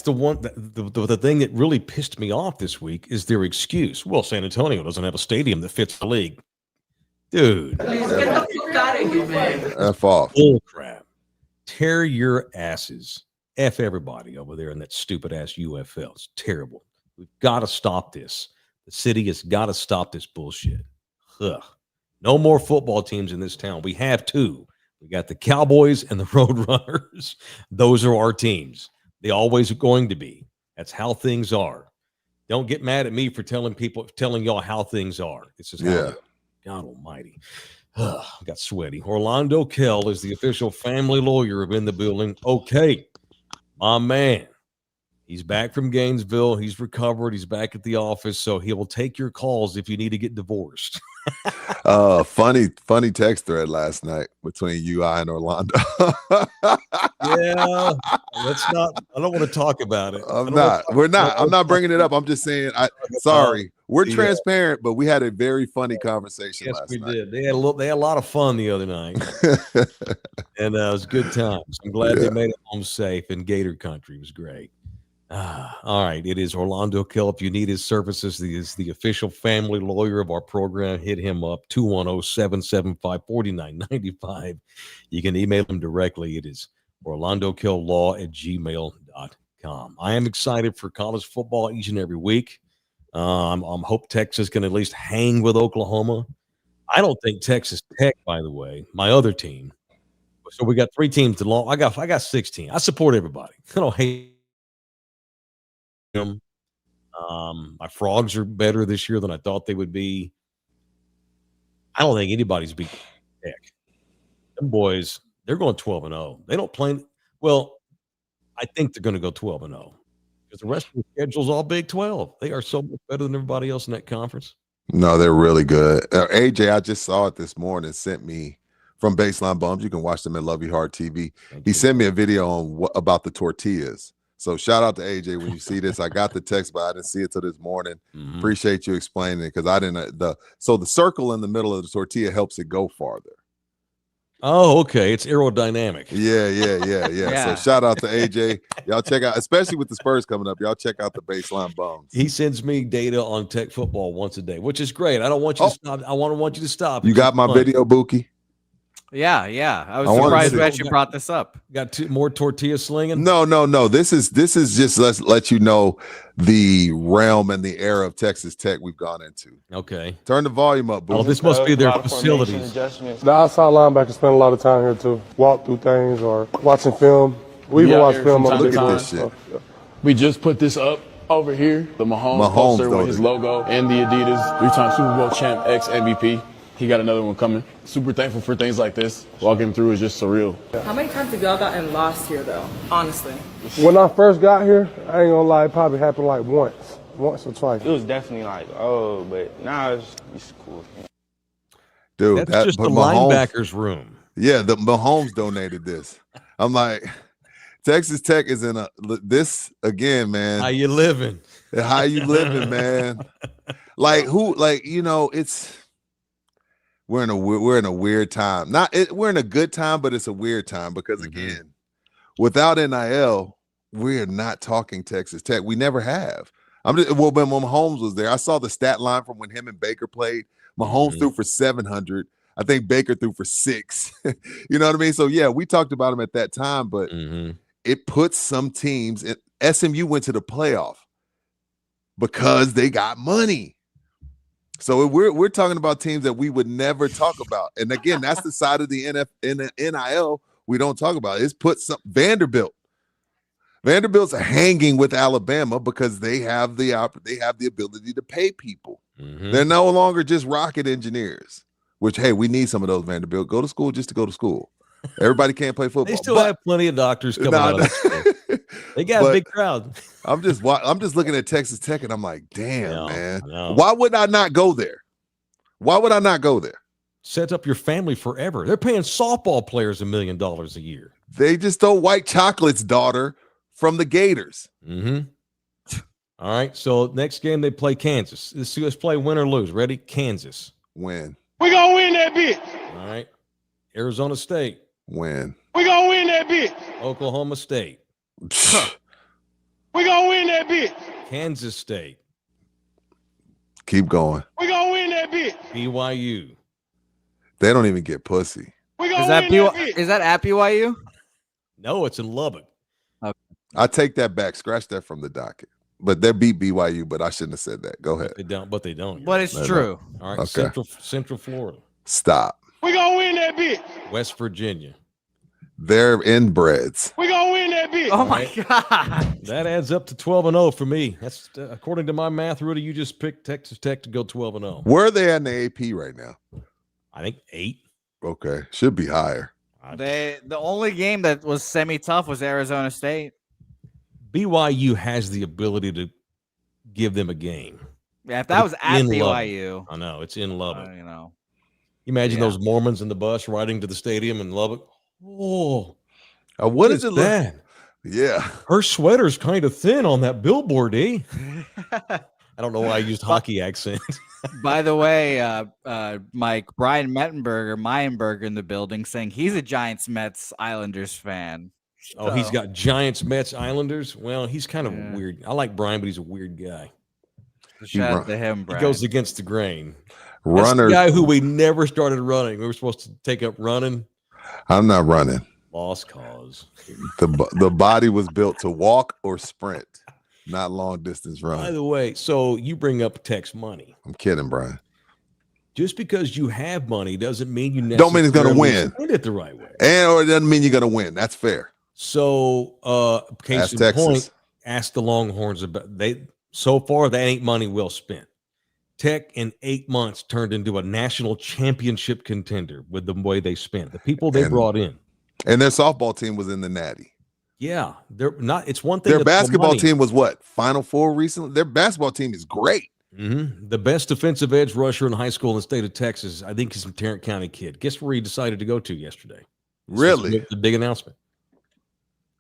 the one the thing that really pissed me off this week is their excuse. Well, San Antonio doesn't have a stadium that fits the league. Dude. Please get the fuck out of here, man. F off. Bull crap. Tear your asses. F everybody over there in that stupid ass UFL. It's terrible. We've got to stop this. The city has got to stop this bullshit. Ugh. No more football teams in this town. We have 2. We got the Cowboys and the Roadrunners. Those are our teams. They always are going to be. That's how things are. Don't get mad at me for telling y'all how things are. This is how God almighty. I got sweaty. Orlando Kell is the official family lawyer in the building. Okay, my man. He's back from Gainesville. He's recovered. He's back at the office, so he will take your calls if you need to get divorced. Funny text thread last night between I and Orlando. Yeah, let's not. I don't want to talk about it. I'm not bringing it up. I'm just saying. Sorry, we're transparent, but we had a very funny conversation. Yes, last we night. did. They had a lot of fun the other night, and it was good times. I'm glad they made it home safe in Gator Country. It was great. All right. It is Orlando Kell. If you need his services, he is the official family lawyer of our program. Hit him up, 210-775-4995. You can email him directly. It is orlandokilllaw@gmail.com. I am excited for college football each and every week. I'm hope Texas can at least hang with Oklahoma. I don't think Texas Tech, by the way, my other team. So we got 3 teams to law. I got 16. I support everybody. I don't hate them. My Frogs are better this year than I thought they would be. I don't think anybody's beat Tech. Them boys, they're going 12-0. They don't play. Well, I think they're going to go 12-0 because the rest of the schedule's all Big 12. They are so much better than everybody else in that conference. No, they're really good. AJ, I just saw it this morning. Sent me from Baseline Bums. You can watch them at Love Your Heart TV. He sent me a video on about the tortillas. So shout out to AJ when you see this. I got the text, but I didn't see it till this morning. Appreciate you explaining it because I didn't. So the circle in the middle of the tortilla helps it go farther. Oh, okay. It's aerodynamic. Yeah. So shout out to AJ. Y'all check out, especially with the Spurs coming up. Y'all check out the Baseline Bums. He sends me data on Tech football once a day, which is great. I don't want you to stop. I want you to stop. You got my video, Buki? Yeah. I was I wanna surprised see. we actually brought this up. Got more tortilla slinging? No. This is just let's let you know the realm and the era of Texas Tech we've gone into. Okay. Turn the volume up, Oh, Boo. this must be their facilities. The outside linebackers spend a lot of time here too. Walk through things or watching film. We even watch film on Look at this shit. We just put this up over here. The Mahomes poster with his logo and the Adidas. 3-time Super Bowl champ, ex-MVP. He got another one coming. Super thankful for things like this. Walking through is just surreal. How many times have y'all gotten lost here, though? Honestly. When I first got here, I ain't gonna lie, it probably happened like once or twice. It was definitely like, oh, but now it's cool. Dude, That's just the linebacker's room. Yeah, the Mahomes donated this. I'm like, Texas Tech is in this again, man. How you living? How you living, man? Like we're in a weird time. We're in a good time, but it's a weird time because again, without NIL, we're not talking Texas Tech. We never have. When Mahomes was there, I saw the stat line from when him and Baker played. Mahomes threw for 700. I think Baker threw for 6. You know what I mean? So yeah, we talked about him at that time, but it puts some teams. SMU went to the playoff because they got money. So we're talking about teams that we would never talk about. And again, that's the side of the NIL we don't talk about. It's put some Vanderbilt's hanging with Alabama because they have the ability to pay people. They're no longer just rocket engineers, which, hey, we need some of those. Vanderbilt, go to school just to go to school. Everybody can't play football. They still have plenty of doctors coming out of school. They got a big crowd. I'm just looking at Texas Tech and I'm like, damn, man. Why would I not go there? Set up your family forever. They're paying softball players $1 million a year. They just stole White Chocolate's daughter from the Gators. All right. So next game they play Kansas. Let's play win or lose. Ready? Kansas. Win. We gonna win that bitch. All right. Arizona State. Win. We gonna win that bitch. Oklahoma State. We gonna win that bitch. Kansas State. Keep going. We gonna win that bitch. BYU. They don't even get pussy. We gonna Is that win that bitch. is that at BYU? No, it's in Lubbock. I take that back. Scratch that from the docket. But they beat BYU, but I shouldn't have said that. Go ahead. They don't. But it's true. All right. Okay. Central Florida. Stop. We gonna win that bitch. West Virginia. They're inbreds. We gonna win that bitch. Oh my God. That adds up to 12-0 for me. That's according to my math, Rudy. You just picked Texas Tech to go 12-0. Where are they at in the AP right now? I think 8. Okay, should be higher. The only game that was semi-tough was Arizona State. BYU has the ability to give them a game. Yeah, if that was at BYU. Lubbock. I know, it's in Lubbock. You imagine those Mormons in the bus riding to the stadium in Lubbock. Oh, what is it that? Yeah. Her sweater's kind of thin on that billboard, eh? I don't know why I used hockey accent. By the way, Mike, Brian Meyenberger in the building saying he's a Giants, Mets, Islanders fan. Oh, he's got Giants, Mets, Islanders. Well, he's kind of weird. I like Brian, but he's a weird guy. Shout out to him, Brian. He goes against the grain. Runner. That's the guy who we never started running. We were supposed to take up running. I'm not running. Lost cause. The body was built to walk or sprint, not long distance run. By the way, so you bring up Tech's money. I'm kidding, Brian. Just because you have money doesn't mean you don't mean it's going to win. Spend it the right way, or it doesn't mean you're going to win. That's fair. So, case in point, ask the Longhorns about so far that ain't money well spent. Tech in 8 months turned into a national championship contender with the way they spent. The people they brought in. And their softball team was in the Natty. Yeah. They're not, it's one thing. Their basketball team was what? Final Four recently? Their basketball team is great. The best defensive edge rusher in high school in the state of Texas, I think, is a Tarrant County kid. Guess where he decided to go to yesterday? Really? The big announcement.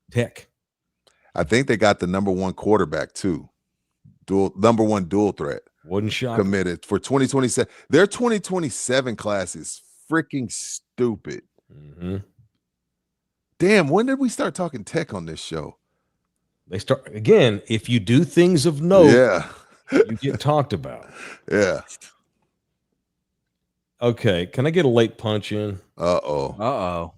Tech. I think they got the number 1 quarterback too. Number 1 dual threat. Wouldn't shock. Committed for 2027. Their 2027 class is freaking stupid. Damn, when did we start talking Tech on this show? They start again. If you do things of note, yeah, you get talked about. Yeah. Okay, can I get a late punch in? Oh no.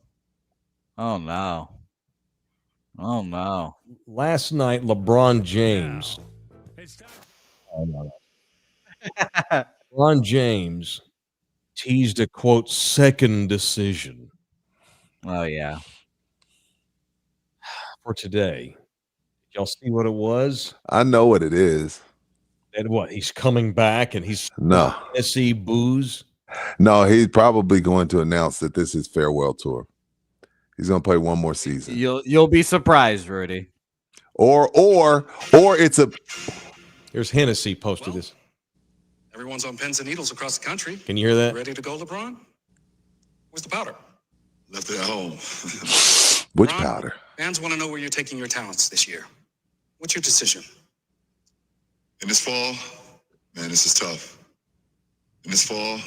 Oh no. Last night, LeBron James. LeBron James teased a quote second decision. Oh yeah. For today. Did y'all see what it was? I know what it is. And what? He's coming back and he's No. Tennessee booze. No, he's probably going to announce that this is farewell tour. He's going to play one more season. You'll be surprised, Rudy. Or it's a. Here's Hennessy posted this. Everyone's on pins and needles across the country. Can you hear that? Ready to go, LeBron? Where's the powder? Left it at home. Which LeBron, powder? Fans want to know where you're taking your talents this year. What's your decision? In this fall, man, this is tough. In this fall,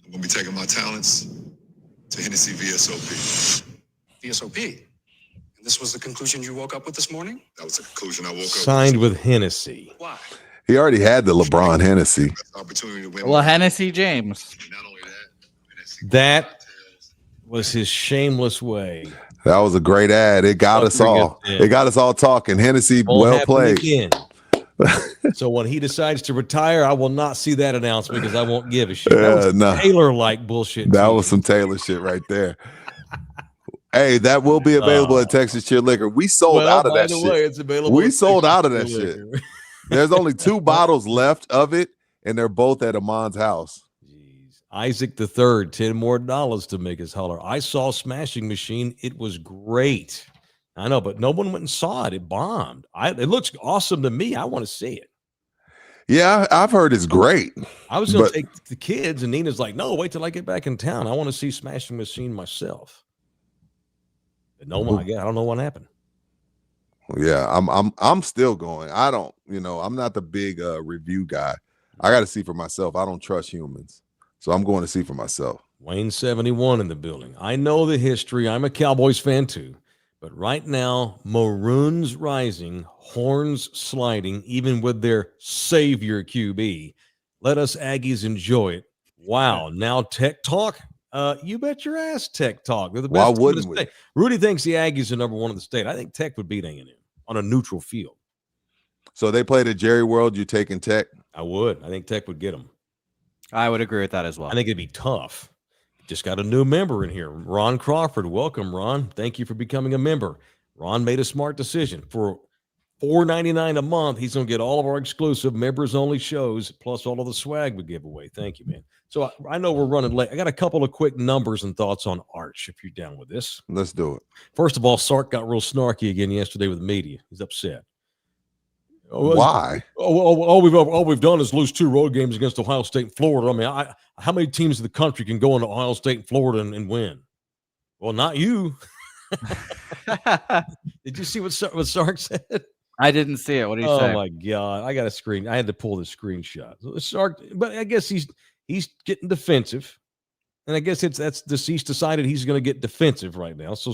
I'm going to be taking my talents to Hennessy VSOP. VSOP? And this was the conclusion you woke up with this morning? That was the conclusion I woke up Signed with Hennessy. Why? He already had the LeBron Hennessy. Opportunity to win. Well, Hennessy James. Not only That was his shameless way. That was a great ad. It got us all. It got us all talking. Hennessy, well played. Again. So when he decides to retire, I will not see that announcement because I won't give a shit. That was Taylor-like bullshit. That was some Taylor shit right there. Hey, that will be available at Texas Cheer Liquor. We sold out of that shit. It's available. We sold out of that shit. There's only 2 bottles left of it, and they're both at Amon's house. Isaac the Third, $10 more to make us holler. I saw Smashing Machine. It was great. I know, but no one went and saw it. It bombed. It looks awesome to me. I want to see it. Yeah, I've heard it's great. I was going to take the kids, and Nina's like, no, wait till I get back in town. I want to see Smashing Machine myself. But no, I don't know what happened. Yeah, I'm still going. I don't, I'm not the big review guy. I got to see for myself. I don't trust humans. So I'm going to see for myself. Wayne 71 in the building. I know the history. I'm a Cowboys fan too. But right now, Maroons rising, horns sliding, even with their savior QB. Let us Aggies enjoy it. Wow. Now Tech Talk? You bet your ass Tech Talk. They're the best team in the state. Rudy thinks the Aggies are number 1 in the state. I think Tech would beat A&M on a neutral field. So they played at Jerry World. You taking Tech? I would. I think Tech would get them. I would agree with that as well. I think it'd be tough. Just got a new member in here. Ron Crawford. Welcome, Ron. Thank you for becoming a member. Ron made a smart decision. For $4.99 a month, he's going to get all of our exclusive members-only shows, plus all of the swag we give away. Thank you, man. So I know we're running late. I got a couple of quick numbers and thoughts on Arch, if you're down with this. Let's do it. First of all, Sark got real snarky again yesterday with the media. He's upset. Why? All we've done is lose 2 road games against Ohio State and Florida. I mean, how many teams in the country can go into Ohio State and Florida and win? Well, not you. Did you see what Sark said? I didn't see it. What did he say? Oh my God! I got a screen. I had to pull the screenshot. Sark, but I guess he's getting defensive, and I guess he's decided he's going to get defensive right now. So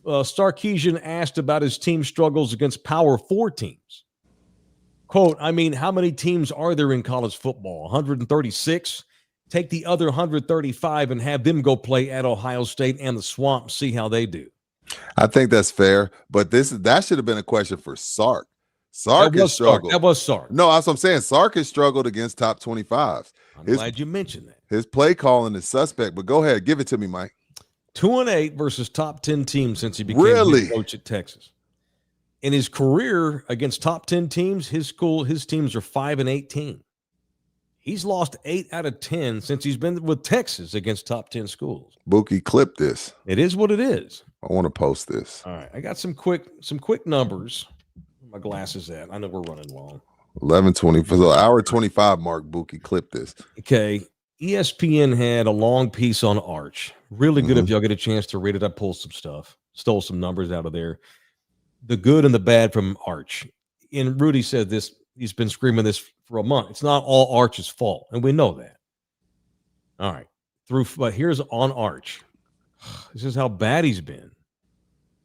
Sarkisian asked about his team struggles against Power 4 teams. Quote, I mean, how many teams are there in college football? 136? Take the other 135 and have them go play at Ohio State and the Swamp, see how they do. I think that's fair, but that should have been a question for Sark. Sark has struggled. That was Sark. No, that's what I'm saying. Sark has struggled against top 25s. I'm glad you mentioned that. His play calling is suspect, but go ahead. Give it to me, Mike. 2-8 versus top 10 teams since he became head coach at Texas. In his career against top 10 teams, his teams are 5-18. He's lost 8 out of 10 since he's been with Texas against top 10 schools. Bookie, clip this. It is what it is. I want to post this. All right. I got some quick numbers. Where my glasses at? I know we're running long. 11:20 for the hour 25 mark. Bookie, clip this. Okay. ESPN had a long piece on Arch. Really good if y'all get a chance to read it. I pulled some stuff, stole some numbers out of there. The good and the bad from Arch. And Rudy said this, he's been screaming this for a month. It's not all Arch's fault, and we know that. All right. But here's on Arch. This is how bad he's been.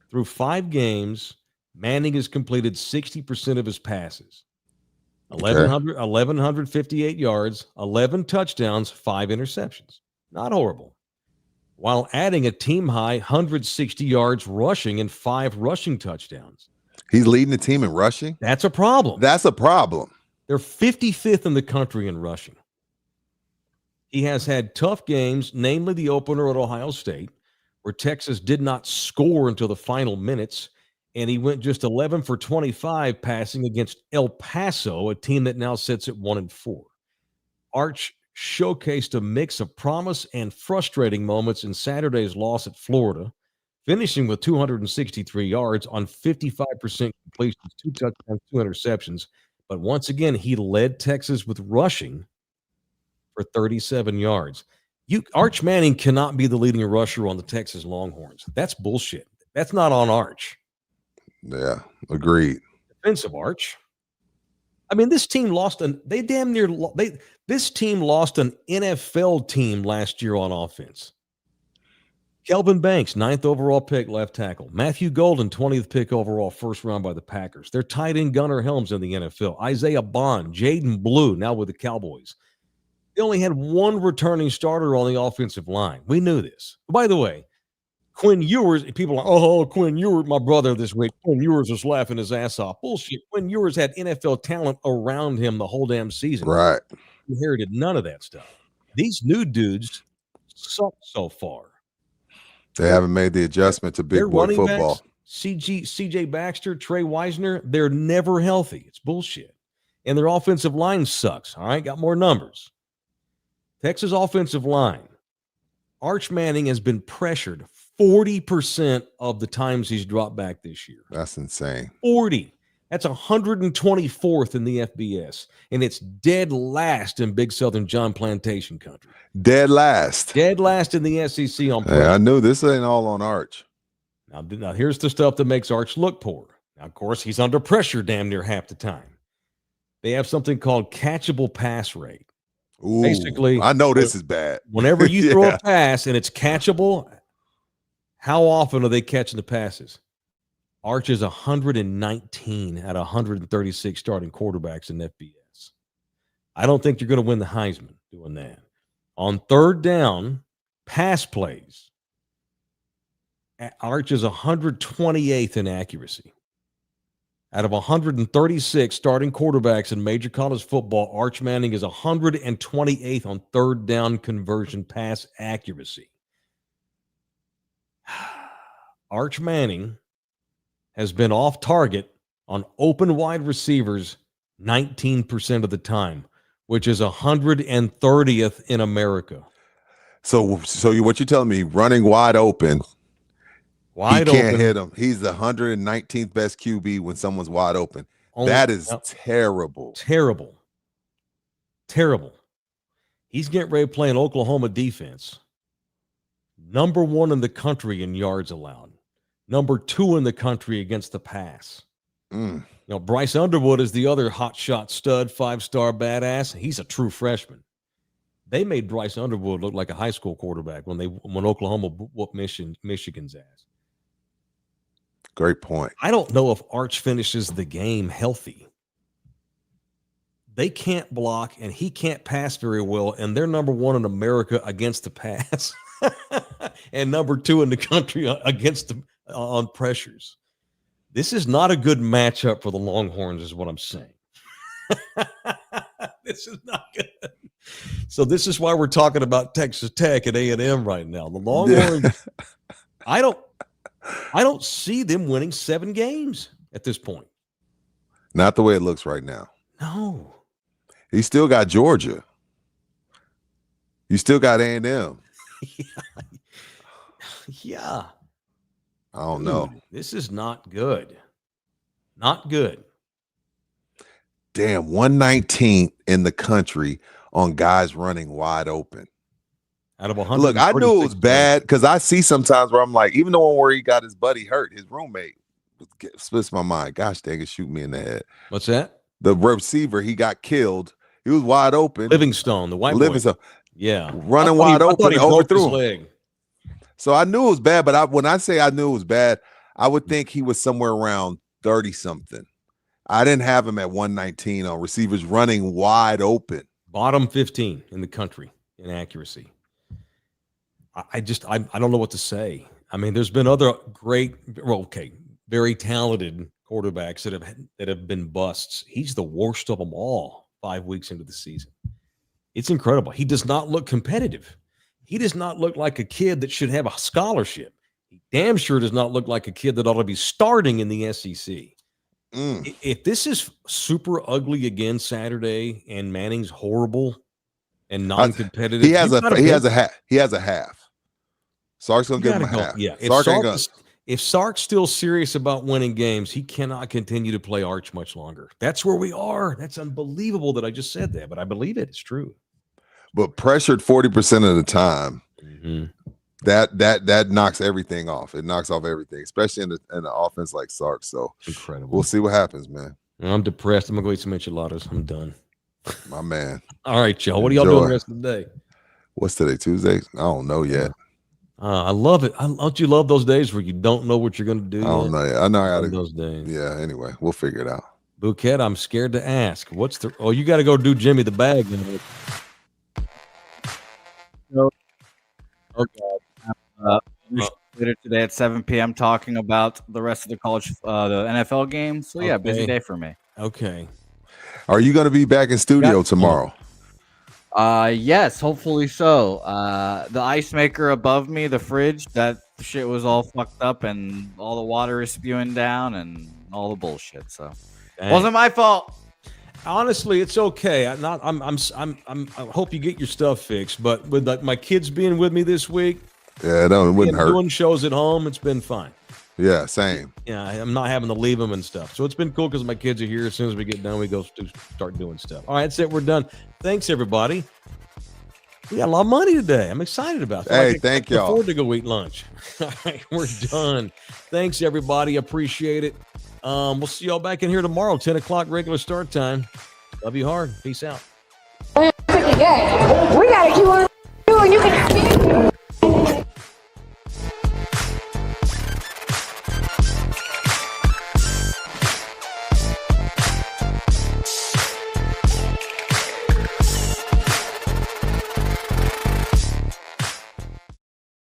Through 5 games, Manning has completed 60% of his passes. 1,158 yards, 11 touchdowns, 5 interceptions. Not horrible. While adding a team-high 160 yards rushing and 5 rushing touchdowns. He's leading the team in rushing? That's a problem. That's a problem. They're 55th in the country in rushing. He has had tough games, namely the opener at Ohio State, where Texas did not score until the final minutes, and he went just 11 for 25 passing against El Paso, a team that now sits at 1-4. Arch showcased a mix of promise and frustrating moments in Saturday's loss at Florida, finishing with 263 yards on 55% completions, 2 touchdowns, 2 interceptions. But once again, he led Texas with rushing for 37 yards. Arch Manning cannot be the leading rusher on the Texas Longhorns. That's bullshit. That's not on Arch. Yeah, agreed. Defensive Arch. I mean, this team lost this team lost an NFL team last year on offense. Kelvin Banks, 9th overall pick, left tackle. Matthew Golden, 20th pick overall, first round by the Packers. Their tight end Gunnar Helms in the NFL. Isaiah Bond, Jaden Blue, now with the Cowboys. They only had 1 returning starter on the offensive line. We knew this. By the way, Quinn Ewers, people are like, oh, Quinn Ewers, my brother this week. Quinn Ewers was laughing his ass off. Bullshit. Quinn Ewers had NFL talent around him the whole damn season. Right. He inherited none of that stuff. These new dudes suck so far. They haven't made the adjustment to big boy football. Backs, CJ Baxter, Trey Wisner, they're never healthy. It's bullshit. And their offensive line sucks. All right, got more numbers. Texas offensive line. Arch Manning has been pressured 40% of the times he's dropped back this year. That's insane. 40. That's 124th in the FBS. And it's dead last in Big Southern John Plantation country. Dead last. Dead last in the SEC on pressure. Yeah, I knew this ain't all on Arch. Now, here's the stuff that makes Arch look poor. Now, of course, he's under pressure damn near half the time. They have something called catchable pass rate. Ooh, basically, I know this is bad. Whenever you throw a pass and it's catchable, how often are they catching the passes? Arch is 119 out of 136 starting quarterbacks in FBS. I don't think you're going to win the Heisman doing that. On third down, pass plays, Arch is 128th in accuracy. Out of 136 starting quarterbacks in major college football, Arch Manning is 128th on third down conversion pass accuracy. Arch Manning has been off target on open wide receivers 19% of the time, which is 130th in America. So what you're telling me, running wide open, he can't hit him. He's the 119th best QB when someone's wide open. That is terrible. Terrible. He's getting ready to play an Oklahoma defense. Number 1 in the country in yards allowed. Number 2 in the country against the pass. Bryce Underwood is the other hotshot stud, 5-star badass. He's a true freshman. They made Bryce Underwood look like a high school quarterback when Oklahoma whooped Michigan's ass. Great point. I don't know if Arch finishes the game healthy. They can't block, and he can't pass very well, and they're number 1 in America against the pass, and number 2 in the country against on pressures. This is not a good matchup for the Longhorns, is what I'm saying. This is not good. So this is why we're talking about Texas Tech and A&M right now. The Longhorns, I don't see them winning 7 games at this point. Not the way it looks right now. No. He still got Georgia. You still got A&M. Yeah. I don't know. This is not good. Not good. Damn, 119th in the country on guys running wide open. Out of 100. Look, I knew it was bad because I see sometimes where I'm like, even the one where he got his buddy hurt, his roommate splits my mind. Gosh dang it, shoot me in the head. What's that? The receiver, he got killed. He was wide open. Livingstone, the white Livingstone. boy. Yeah. Running wide open and overthrew him. Leg. So I knew it was bad, but when I say I knew it was bad, I would think he was somewhere around 30-something. I didn't have him at 119 on receivers running wide open. Bottom 15 in the country in accuracy. I don't know what to say. I mean, there's been other very talented quarterbacks that have been busts. He's the worst of them all 5 weeks into the season. It's incredible. He does not look competitive. He does not look like a kid that should have a scholarship. He damn sure does not look like a kid that ought to be starting in the SEC. If this is super ugly again Saturday and Manning's horrible and non-competitive, he has a half. Sark's gonna give him a half. Yeah, if Sark's still serious about winning games, he cannot continue to play Arch much longer. That's where we are. That's unbelievable that I just said that, but I believe it. It's true. But pressured 40% of the time, that knocks everything off. It knocks off everything, especially in the offense like Sark. So incredible. We'll see what happens, man. I'm depressed. I'm gonna go eat some enchiladas. I'm done. My man. All right, y'all. What are y'all doing the rest of the day? What's today? Tuesday? I don't know yet. I love it. Don't you love those days where you don't know what you're going to do? I don't know yet. I know I gotta those days. Yeah. Anyway, we'll figure it out. Bouquet, I'm scared to ask. You got to go do Jimmy the Bag. No. Later today at 7 p.m. talking about the rest of the NFL games. So yeah, busy day for me. Okay. Are you going to be back in studio tomorrow? Yes, hopefully so. The ice maker above me, the fridge, that shit was all fucked up, and all the water is spewing down, and all the bullshit. So, wasn't my fault. Honestly, it's okay. I hope you get your stuff fixed. But with my kids being with me this week, it wouldn't hurt. Doing shows at home, it's been fun. Yeah, same. Yeah, I'm not having to leave them and stuff. So it's been cool because my kids are here. As soon as we get done, we go start doing stuff. All right, that's it. We're done. Thanks, everybody. We got a lot of money today. I'm excited about it. Hey, thank y'all. I can afford to go eat lunch. All right, we're done. Thanks, everybody. Appreciate it. We'll see y'all back in here tomorrow, 10 o'clock regular start time. Love you hard. Peace out. We got to keep on doing. You can